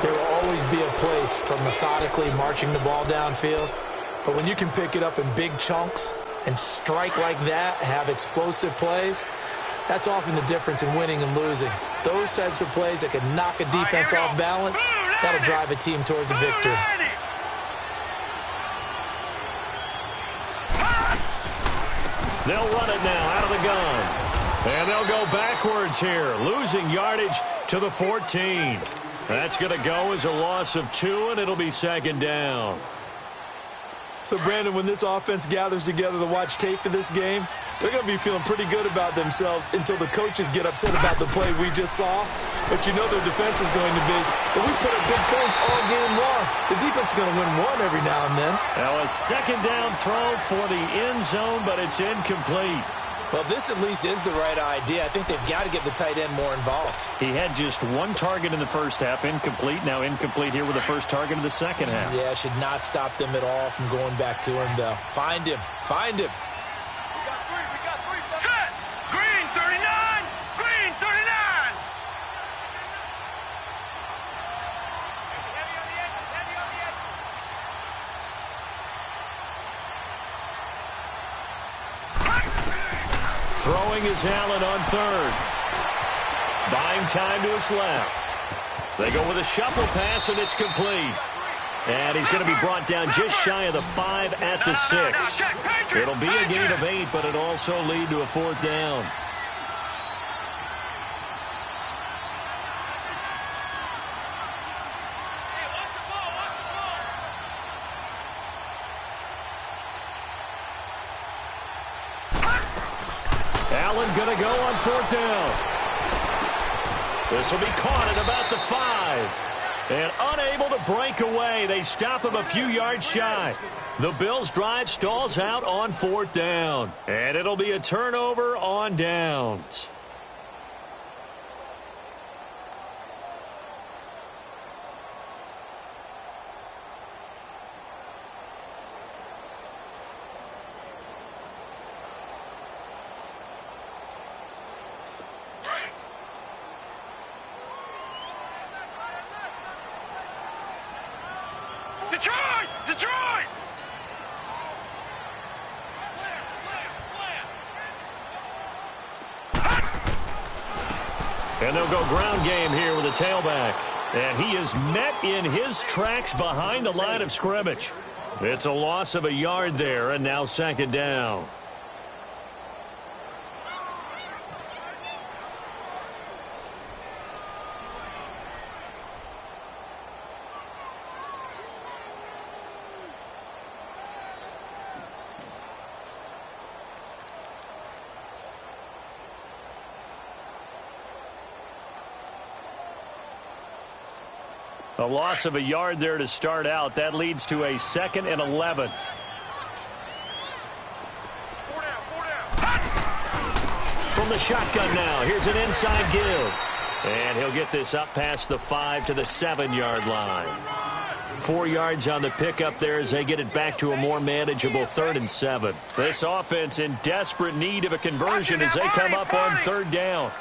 There will always be a place for methodically marching the ball downfield, but when you can pick it up in big chunks and strike like that, have explosive plays, that's often the difference in winning and losing. Those types of plays that can knock a defense off balance, that'll drive a team towards a victory. They'll run it now out of the gun. And they'll go backwards here, losing yardage to the 14. That's going to go as a loss of 2, and it'll be second down. So, Brandon, when this offense gathers together to watch tape for this game, they're going to be feeling pretty good about themselves until the coaches get upset about the play we just saw. But you know their defense is going to be, but we put up big points all game long. The defense is going to win one every now and then. Now a second down throw for the end zone, but it's incomplete. Well, this at least is the right idea. I think they've got to get the tight end more involved. He had just 1 target in the first half, incomplete. Now incomplete here with the first target in the second half. Yeah, should not stop them at all from going back to him, though. Find him. Find him. We got 3 Throwing is Allen on third. Buying time to his left. They go with a shuffle pass, and it's complete. And he's going to be brought down just shy of the 5 at the 6. It'll be a gain of 8, but it'll also lead to a 4th down. Allen going to go on 4th down. This will be caught at about the 5. And unable to break away. They stop him a few yards shy. The Bills' drive stalls out on 4th down. And it'll be a turnover on downs. Detroit! Detroit! And they'll go ground game here with a tailback. And he is met in his tracks behind the line of scrimmage. It's a loss of a yard there, and now 2nd down. A loss of a yard there to start out. That leads to a 2nd and 11. From the shotgun now, here's an inside give. And he'll get this up past the 5 to the 7-yard line. 4 yards on the pickup there as they get it back to a more manageable 3rd and 7. This offense in desperate need of a conversion as they come up on 3rd down.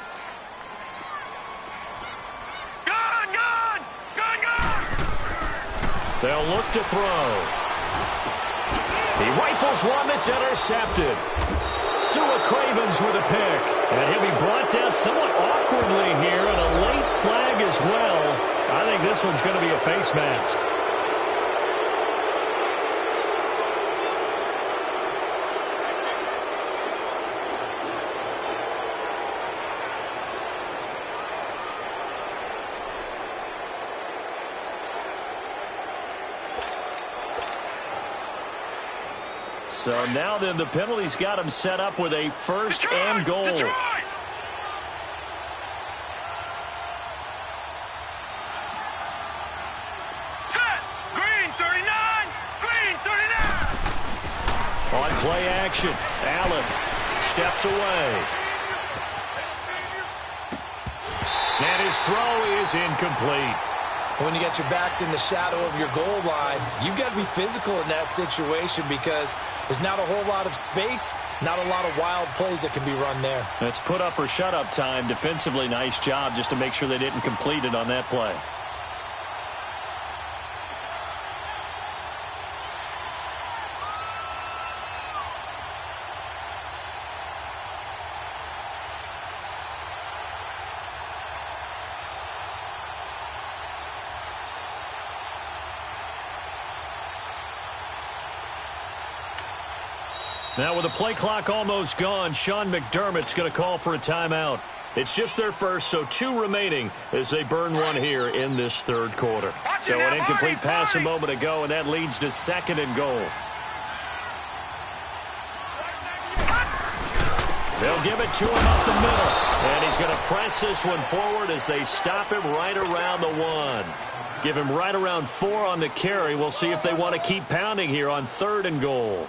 They'll look to throw. He rifles one that's intercepted. Sua Cravens with a pick. And he'll be brought down somewhat awkwardly here, and a late flag as well. I think this one's going to be a face mask. So now then the penalty's got him set up with a 1st and goal. Detroit! Set! Green 39! Green 39! On play action, Allen steps away. And his throw is incomplete. When you got your backs in the shadow of your goal line, you've got to be physical in that situation because there's not a whole lot of space, not a lot of wild plays that can be run there. It's put up or shut up time. Defensively, nice job just to make sure they didn't complete it on that play. Now with the play clock almost gone, Sean McDermott's going to call for a timeout. It's just their first, so 2 remaining as they burn one here in this 3rd quarter. So an incomplete pass a moment ago, and that leads to 2nd and goal. They'll give it to him up the middle. And he's going to press this one forward as they stop him right around the 1. Give him right around 4 on the carry. We'll see if they want to keep pounding here on 3rd and goal.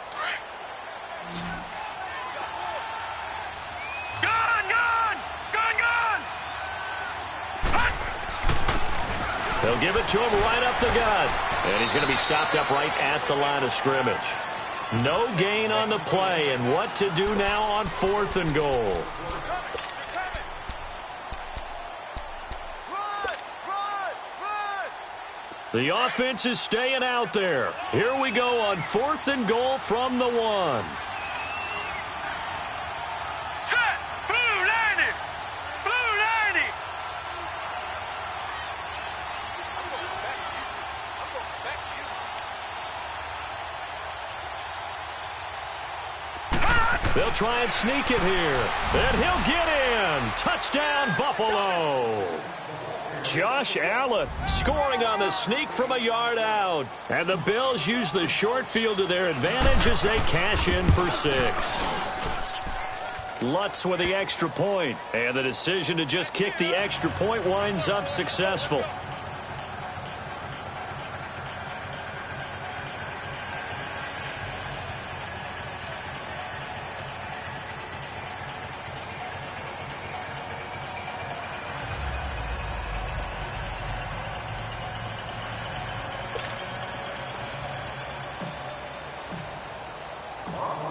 They'll give it to him right up the gut. And he's going to be stopped up right at the line of scrimmage. No gain on the play, and what to do now on 4th and goal. The offense is staying out there. Here we go on 4th and goal from the 1. Set! They'll try and sneak it here. And he'll get in. Touchdown, Buffalo. Josh Allen scoring on the sneak from a yard out. And the Bills use the short field to their advantage as they cash in for 6. Lutz with the extra point. And the decision to just kick the extra point winds up successful.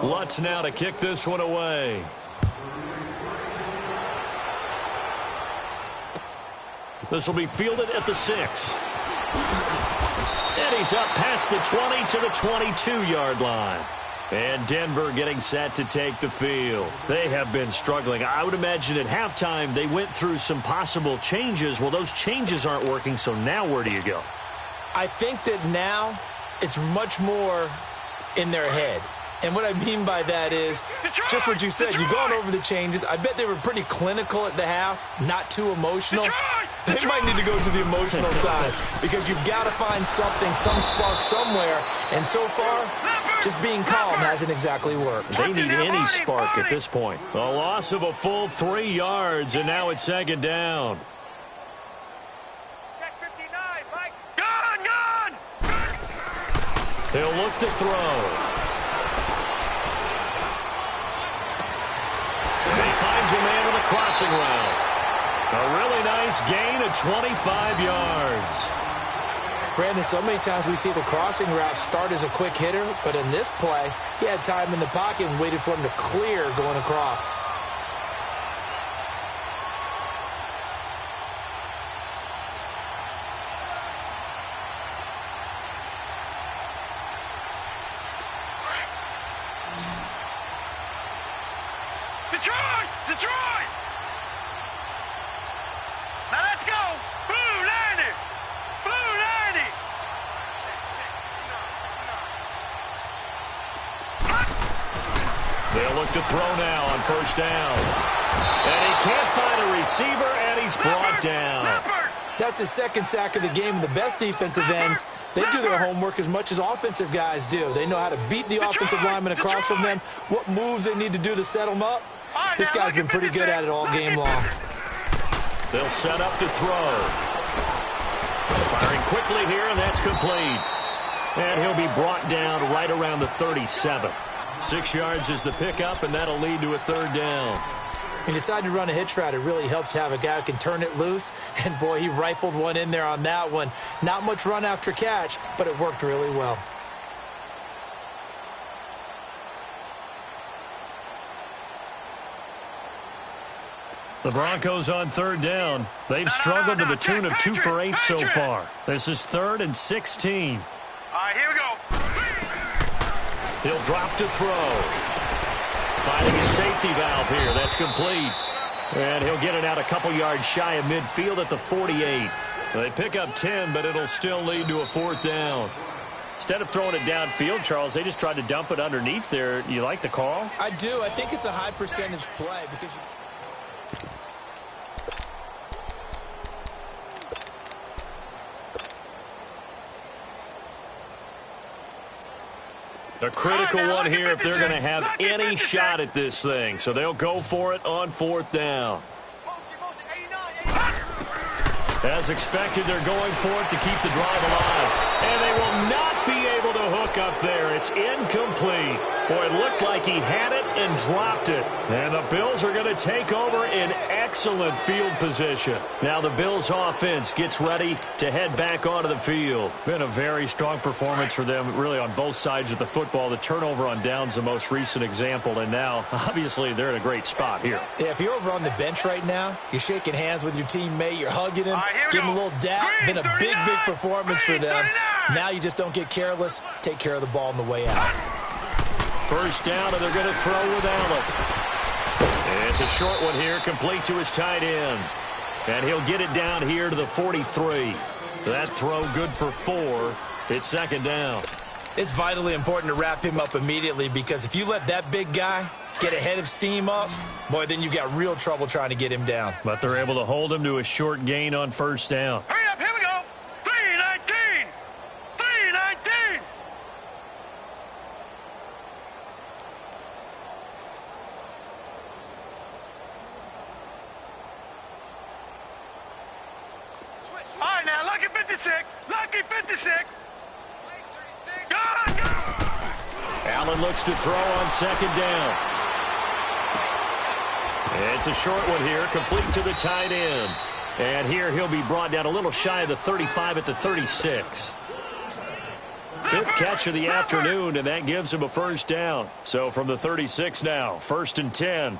Lutz now to kick this one away. This will be fielded at the 6. And he's up past the 20 to the 22-yard line. And Denver getting set to take the field. They have been struggling. I would imagine at halftime they went through some possible changes. Well, those changes aren't working, so now where do you go? I think that now it's much more in their head. And what I mean by that is just what you said. You've gone over the changes. I bet they were pretty clinical at the half, not too emotional. They might need to go to the emotional side because you've got to find something, some spark somewhere. And so far, just being calm hasn't exactly worked. They need any spark at this point. A loss of a full 3 yards, and now it's second down. Check 59, Mike. Gun! He'll look to throw. Finds a man with a crossing route. A really nice gain of 25 yards. Brandon, so many times we see the crossing route start as a quick hitter, but in this play, he had time in the pocket and waited for him to clear going across. Detroit! Now let's go! Blue 90! Blue 90! They'll look to throw now on first down. And he can't find a receiver, and he's brought down. That's his second sack of the game, and the best defensive ends, they do their homework as much as offensive guys do. They know how to beat the offensive lineman across from them, what moves they need to do to set them up. This guy's been pretty good at it all game long. They'll set up to throw. Firing quickly here, and that's complete. And he'll be brought down right around the 37. 6 yards is the pickup, and that'll lead to a third down. He decided to run a hitch route. It really helps to have a guy who can turn it loose. And, boy, he rifled one in there on that one. Not much run after catch, but it worked really well. The Broncos on third down. They've struggled to the tune of 2 for 8 so far. This is 3rd and 16. All right, here we go. He'll drop to throw. Finding a safety valve here. That's complete. And he'll get it out a couple yards shy of midfield at the 48. They pick up 10, but it'll still lead to a 4th down. Instead of throwing it downfield, Charles, they just tried to dump it underneath there. You like the call? I do. I think it's a high percentage play because A critical one here if they're going to have any shot at this thing. So they'll go for it on 4th down. As expected, they're going for it to keep the drive alive. And they will not be able to hook up there. It's incomplete. Boy, it looked like he had it and dropped it. And the Bills are going to take over in excellent field position. Now the Bills offense gets ready to head back onto the field. Been a very strong performance for them, really, on both sides of the football. The turnover on downs, the most recent example. And now, obviously, they're in a great spot here. Yeah, if you're over on the bench right now, you're shaking hands with your teammate, you're hugging him, giving him a little dap. Been a big, big performance for them. Now you just don't get careless. Take care of the ball on the way out. First down, and they're going to throw with Allen. It's a short one here, complete to his tight end. And he'll get it down here to the 43. That throw good for 4. It's second down. It's vitally important to wrap him up immediately because if you let that big guy get ahead of steam up, boy, then you've got real trouble trying to get him down. But they're able to hold him to a short gain on first down. Hurry up, here we go. 3-19. 3-19. All right, now, lucky 56. Lucky 56. Go, go. Allen looks to throw on second down. It's a short one here, complete to the tight end. And here he'll be brought down a little shy of the 35 at the 36. Fifth catch of the afternoon, and that gives him a first down. So from the 36 now, 1st and 10.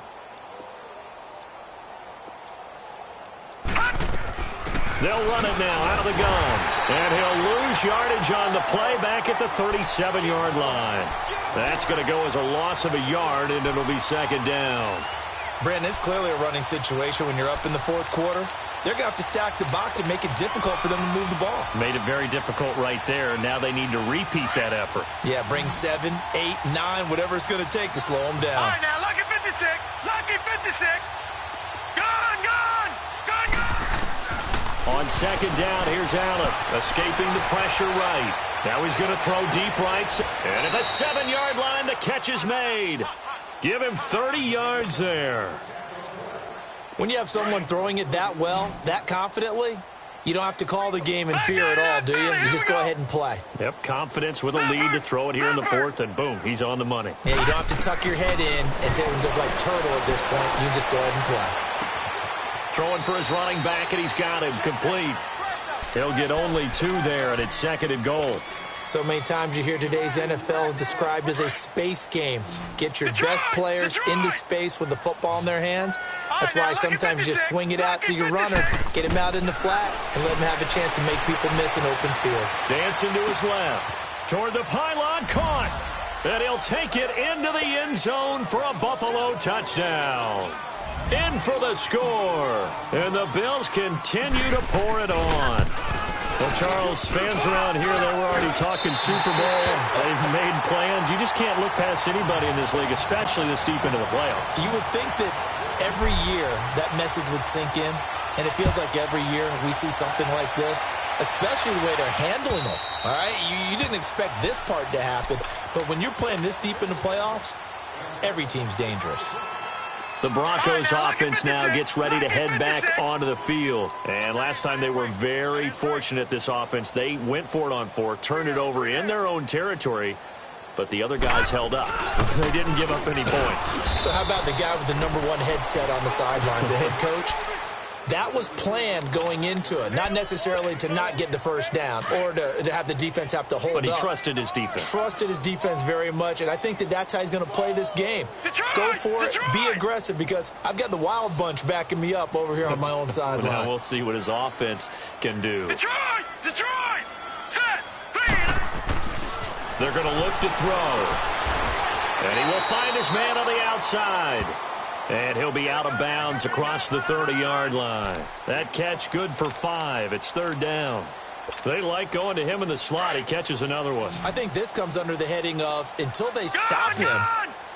They'll run it now out of the gun. And he'll lose yardage on the play back at the 37-yard line. That's going to go as a loss of a yard, and it'll be second down. Brandon, it's clearly a running situation when you're up in the fourth quarter. They're going to have to stack the box and make it difficult for them to move the ball. Made it very difficult right there. Now they need to repeat that effort. Yeah, bring 7, 8, 9, whatever it's going to take to slow them down. All right, now, lucky 56. Lucky 56. Gone, gone. Gone, gone. On second down, here's Allen, escaping the pressure right. Now he's going to throw deep right. And at the 7-yard line, the catch is made. Give him 30 yards there. When you have someone throwing it that well, that confidently, you don't have to call the game in fear at all, do you? You just go ahead and play. Yep, confidence with a lead to throw it here in the fourth, and boom, he's on the money. Yeah, you don't have to tuck your head in and look like turtle at this point. You just go ahead and play. Throwing for his running back, and he's got him complete. He'll get only 2 there, and it's 2nd and goal. So many times you hear today's NFL described as a space game. Get your best players into space with the football in their hands. That's why sometimes you just swing it out to your runner, get him out in the flat, and let him have a chance to make people miss an open field. Dancing to his left. Toward the pylon, caught. And he'll take it into the end zone for a Buffalo touchdown. In for the score. And the Bills continue to pour it on. Well, Charles, fans around here, they were already talking Super Bowl. They've made plans. You just can't look past anybody in this league, especially this deep into the playoffs. You would think that every year that message would sink in, and it feels like every year we see something like this, especially the way they're handling them. All right, you didn't expect this part to happen, but when you're playing this deep in the playoffs, every team's dangerous. The Broncos offense now gets ready to head back onto the field. And last time they were very fortunate, this offense. They went for it on 4, turned it over in their own territory, but the other guys held up. They didn't give up any points. So how about the guy with the #1 headset on the sidelines, the head coach? That was planned going into it, not necessarily to not get the first down or to have the defense have to hold up. But he trusted his defense. Trusted his defense very much, and I think that's how he's going to play this game. Go for it, be aggressive, because I've got the wild bunch backing me up over here on my own sideline. Now we'll see what his offense can do. Detroit! Detroit! Set! 3! They're going to look to throw. And he will find his man on the outside. And he'll be out of bounds across the 30-yard line. That catch good for 5. It's 3rd down. They like going to him in the slot. He catches another one. I think this comes under the heading of until they stop him,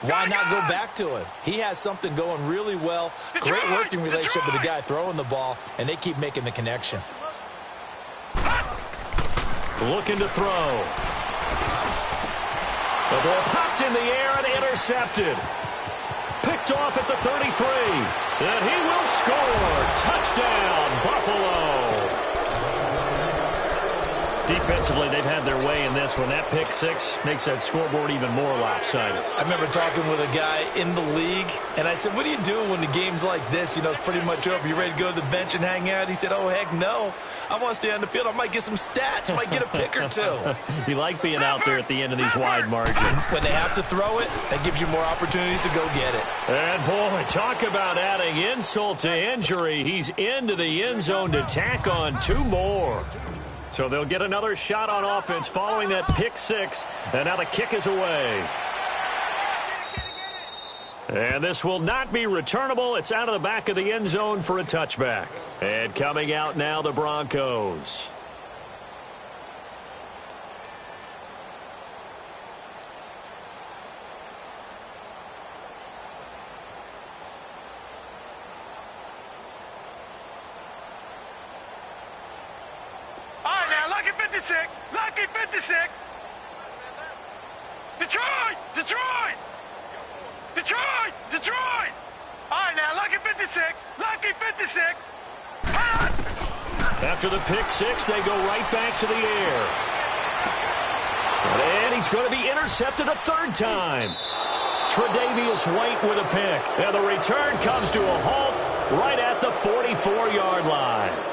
why not go back to him? He has something going really well. Great working relationship with the guy throwing the ball, and they keep making the connection. Looking to throw. The ball popped in the air and intercepted. Picked off at the 33. And he will score. Touchdown, Buffalo. Defensively, they've had their way in this one. That pick 6 makes that scoreboard even more lopsided. I remember talking with a guy in the league, and I said, what do you do when the game's like this? You know, it's pretty much over. You ready to go to the bench and hang out? He said, oh, heck no. I want to stay on the field. I might get some stats. I might get a pick or 2. You like being out there at the end of these wide margins. When they have to throw it, that gives you more opportunities to go get it. And, boy, talk about adding insult to injury. He's into the end zone to tack on 2 more. So they'll get another shot on offense following that pick 6. And now the kick is away. And this will not be returnable. It's out of the back of the end zone for a touchback. And coming out now, the Broncos. 56. Lucky 56. Detroit! Detroit! Detroit! Detroit! All right, now, Lucky 56. Lucky 56. After the pick six, they go right back to the air. And he's going to be intercepted a third time. Tre'Davious White with a pick. And the return comes to a halt right at the 44-yard line.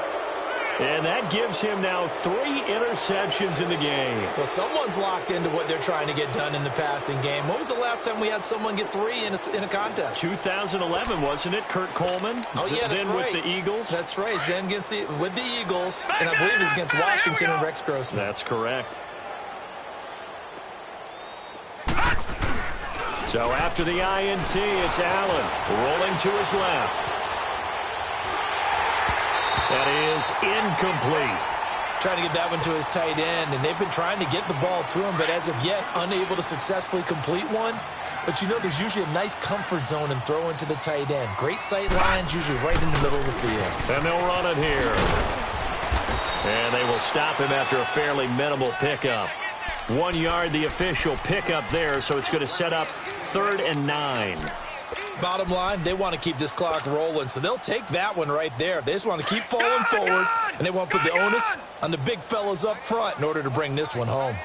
And that gives him now 3 interceptions in the game. Well, someone's locked into what they're trying to get done in the passing game. When was the last time we had someone get 3 in a contest? 2011, wasn't it? Kurt Coleman? Oh, yeah, that's then right. with the Eagles? That's right. Then with the Eagles. And I believe it's against Washington and Rex Grossman. That's correct. So after the INT, it's Allen rolling to his left. That is incomplete. Trying to get that one to his tight end, and they've been trying to get the ball to him, but as of yet, unable to successfully complete one. But you know, there's usually a nice comfort zone in throwing to the tight end. Great sight lines, usually right in the middle of the field. And they'll run it here. And they will stop him after a fairly minimal pickup. 1 yard, the official pickup there, so it's going to set up 3rd and 9. Bottom line, they want to keep this clock rolling, so they'll take that one right there. They just want to keep falling forward, and they want to put the onus on the big fellas up front in order to bring this one home.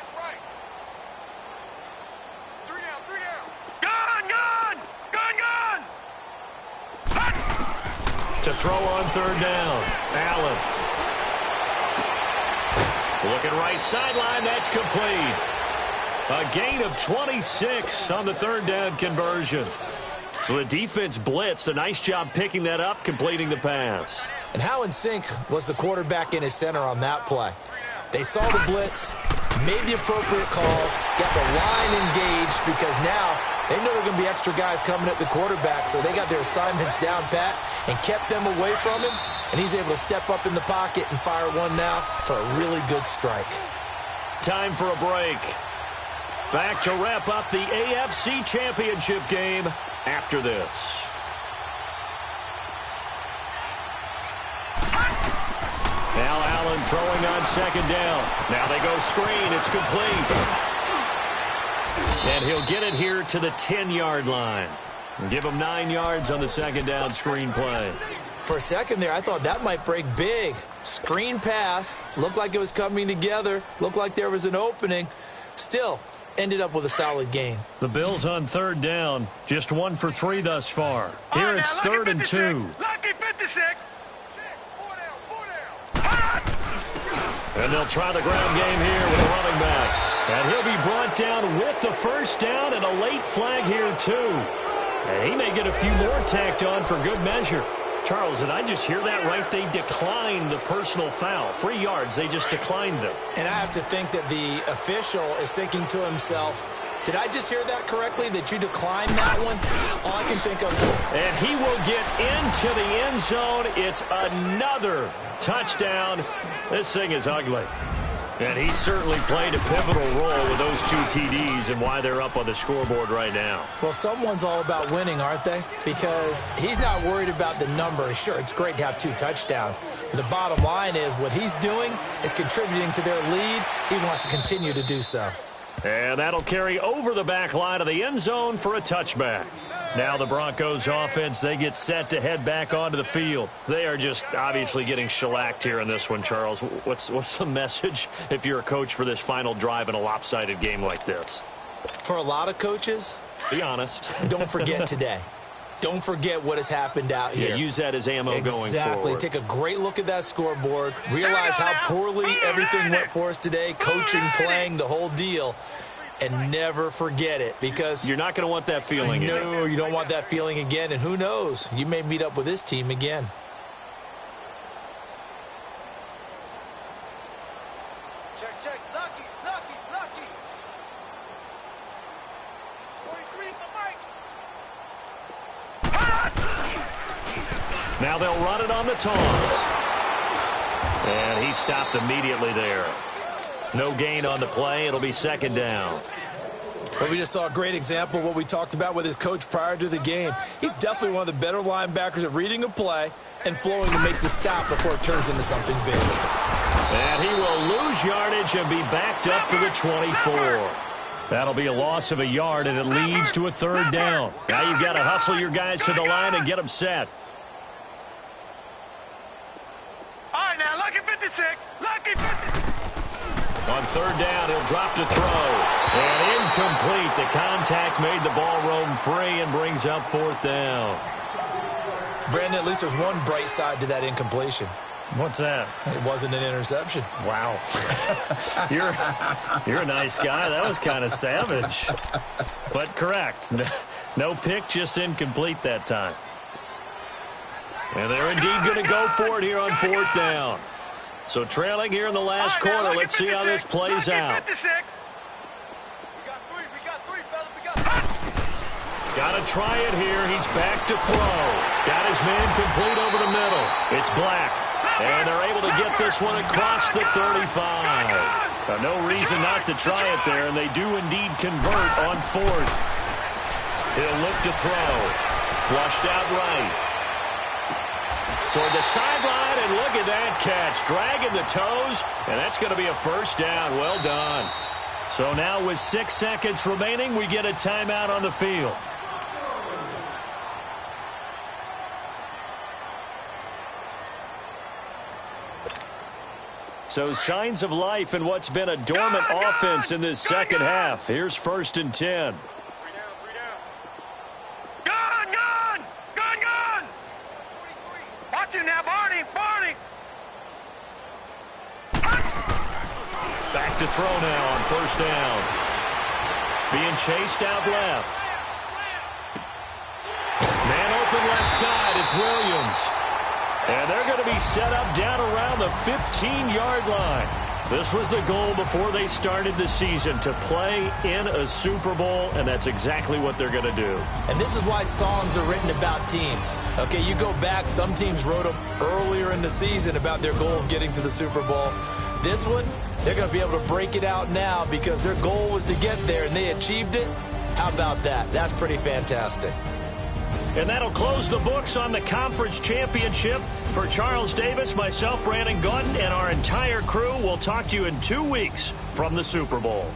To throw on 3rd down, Allen. Looking right sideline, that's complete. A gain of 26 on the 3rd down conversion. So the defense blitzed. A nice job picking that up, completing the pass. And how in sync was the quarterback in his center on that play? They saw the blitz, made the appropriate calls, got the line engaged because now they know there are going to be extra guys coming at the quarterback, so they got their assignments down pat and kept them away from him, and he's able to step up in the pocket and fire one now for a really good strike. Time for a break. Back to wrap up the AFC Championship game after this. Now Allen throwing on 2nd down. Now they go screen. It's complete. And he'll get it here to the 10-yard line. Give him 9 yards on the 2nd down screen play. For a second there, I thought that might break big. Screen pass. Looked like it was coming together. Looked like there was an opening. Still, ended up with a solid gain. The Bills on 3rd down. Just 1 for 3 thus far. Here it's 3rd and 2. Lucky 56. And they'll try the ground game here with a running back. And he'll be brought down with the 1st down and a late flag here, too. And he may get a few more tacked on for good measure. Charles, did I just hear that right? They declined the personal foul. 3 yards, they just declined them. And I have to think that the official is thinking to himself, did I just hear that correctly, that you declined that one? All I can think of is... And he will get into the end zone. It's another touchdown. This thing is ugly. And he certainly played a pivotal role with those 2 TDs and why they're up on the scoreboard right now. Well, someone's all about winning, aren't they? Because he's not worried about the number. Sure, it's great to have 2 touchdowns. But the bottom line is what he's doing is contributing to their lead. He wants to continue to do so. And that'll carry over the back line of the end zone for a touchback. Now the Broncos offense, they get set to head back onto the field. They are just obviously getting shellacked here in this one, Charles. What's the message if you're a coach for this final drive in a lopsided game like this? For a lot of coaches, be honest. Don't forget today. Don't forget what has happened out here. Yeah, use that as ammo going forward. Exactly. Take a great look at that scoreboard. Realize how poorly everything went for us today. Coaching, playing, the whole deal. And never forget it, because you're not going to want that feeling again. No, you don't want that feeling again. And who knows? You may meet up with this team again. Check. Lucky. 43's the mic. Now they'll run it on the toss. And he stopped immediately there. No gain on the play. It'll be 2nd down. But we just saw a great example of what we talked about with his coach prior to the game. He's definitely one of the better linebackers at reading a play and flowing to make the stop before it turns into something big. And he will lose lose yardage and be backed up to the 24. That'll be a loss of a yard, and it leads to a third down. Now you've got to hustle your guys to the line and get them set. All right, now, lucky 56. Lucky 56. On third down, he'll drop to throw. And incomplete. The contact made the ball roam free and brings up fourth down. Brandon, at least there's one bright side to that incompletion. What's that? It wasn't an interception. Wow. You're a nice guy. That was kind of savage. But correct. No pick, just incomplete that time. And they're indeed going to go for it here on fourth down. So trailing here in the last quarter. Let's see how this plays out. Got to try it here. He's back to throw. Got his man complete over the middle. It's Black. And they're able to get this one across the 35. No reason not to try it there, and they do indeed convert on fourth. He'll look to throw. Flushed out right. Toward the sideline, and look at that catch. Dragging the toes, and that's going to be a first down. Well done. So now with 6 seconds remaining, we get a timeout on the field. So signs of life in what's been a dormant offense in this second half. Here's 1st and 10. Gun! Watch him now, Barney! Back to throw now on first down. Being chased out left. Man open left side. It's Williams. And they're going to be set up down around the 15-yard line. This was the goal before they started the season, to play in a Super Bowl, and that's exactly what they're going to do. And this is why songs are written about teams. Okay, you go back, some teams wrote them earlier in the season about their goal of getting to the Super Bowl. This one, they're going to be able to break it out now because their goal was to get there, and they achieved it. How about that? That's pretty fantastic. And that'll close the books on the conference championship. For Charles Davis, myself, Brandon Gaudin, and our entire crew, we'll talk to you in 2 weeks from the Super Bowl.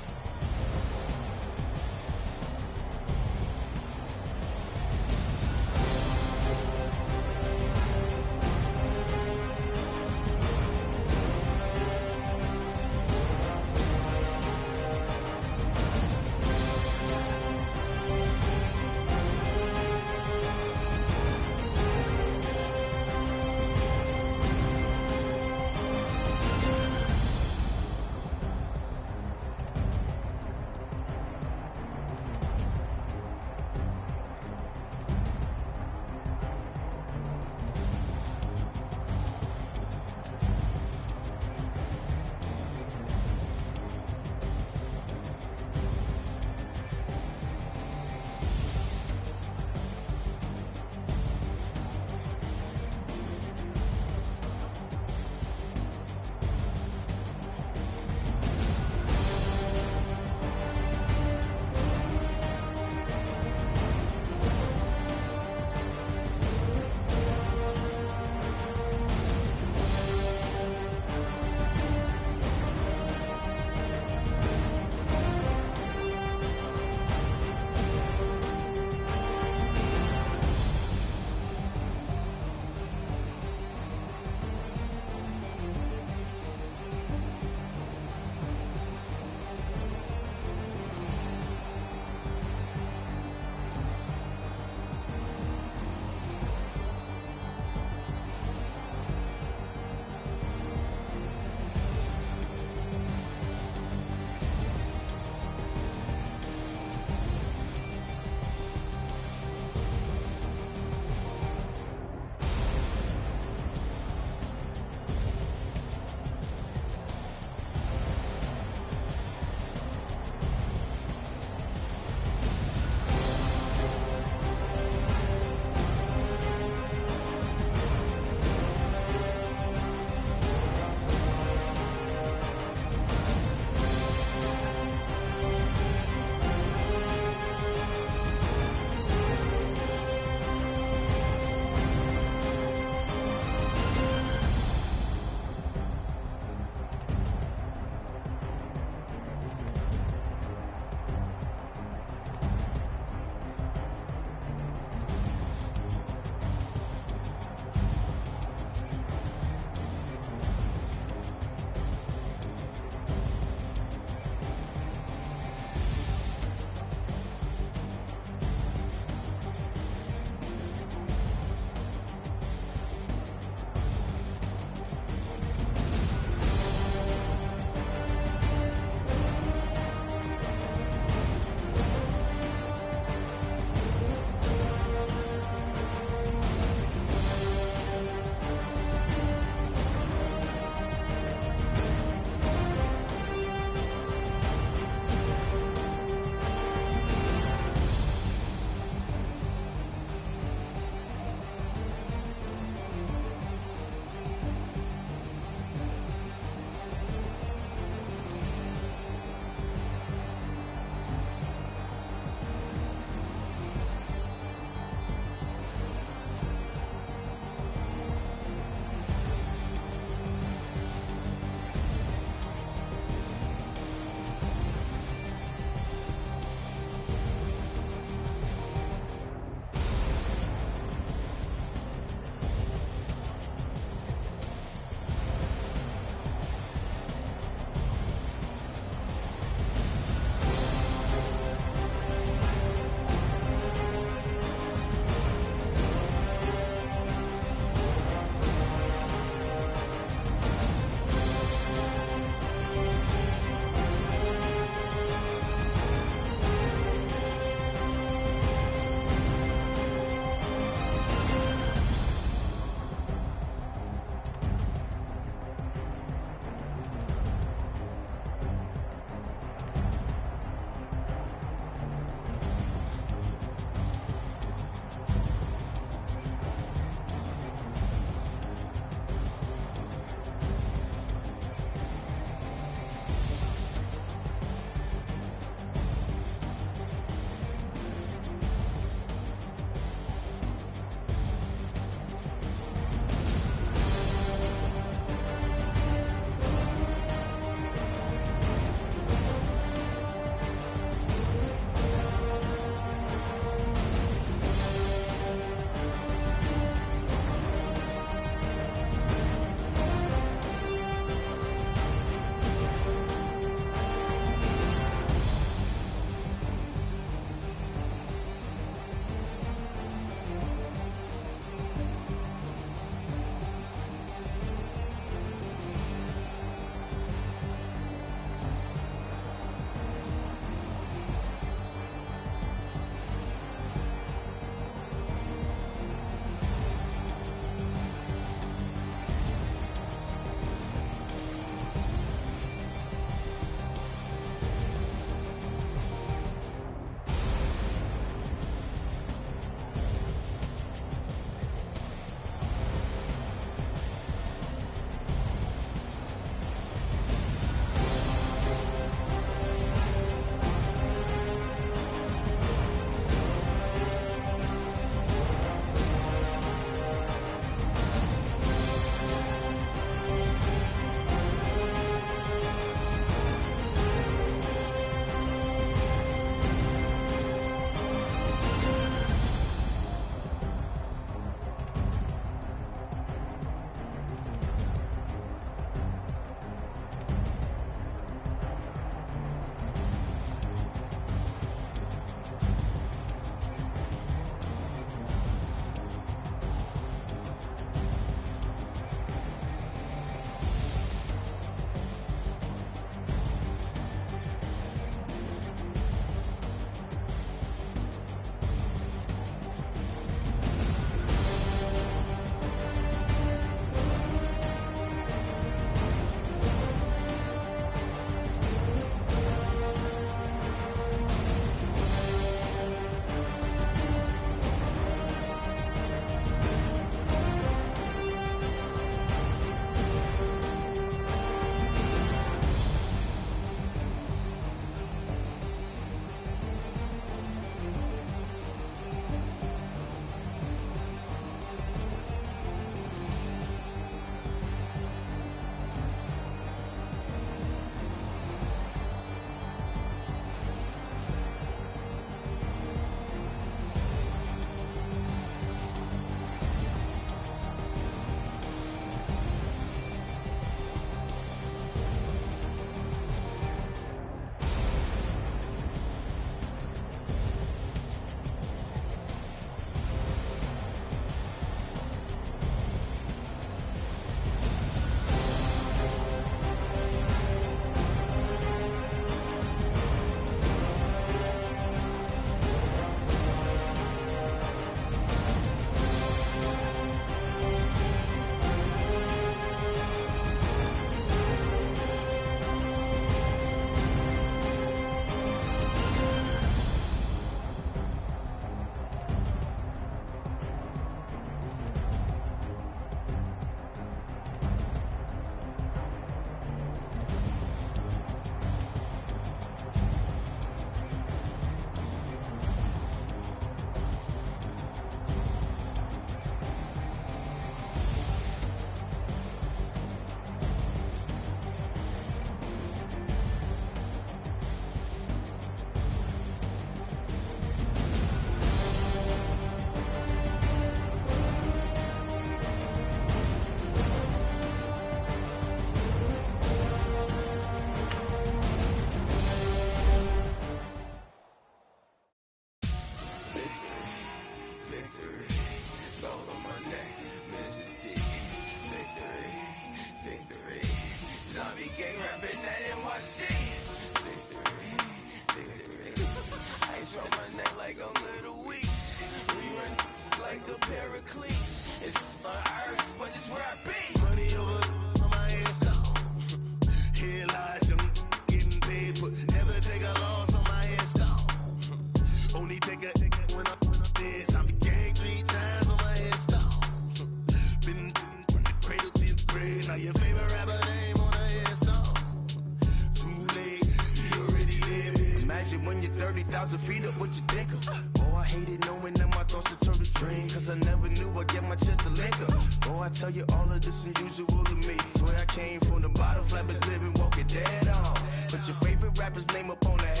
imagine when you're 30,000 feet up, what you think of? Oh, I hated knowing that my thoughts would turn to dream, cause I never knew I'd get my chance to link up. Oh, I tell you all of this unusual to me. Swear I came from the bottom, flappers living, walking dead on. But your favorite rapper's name up on the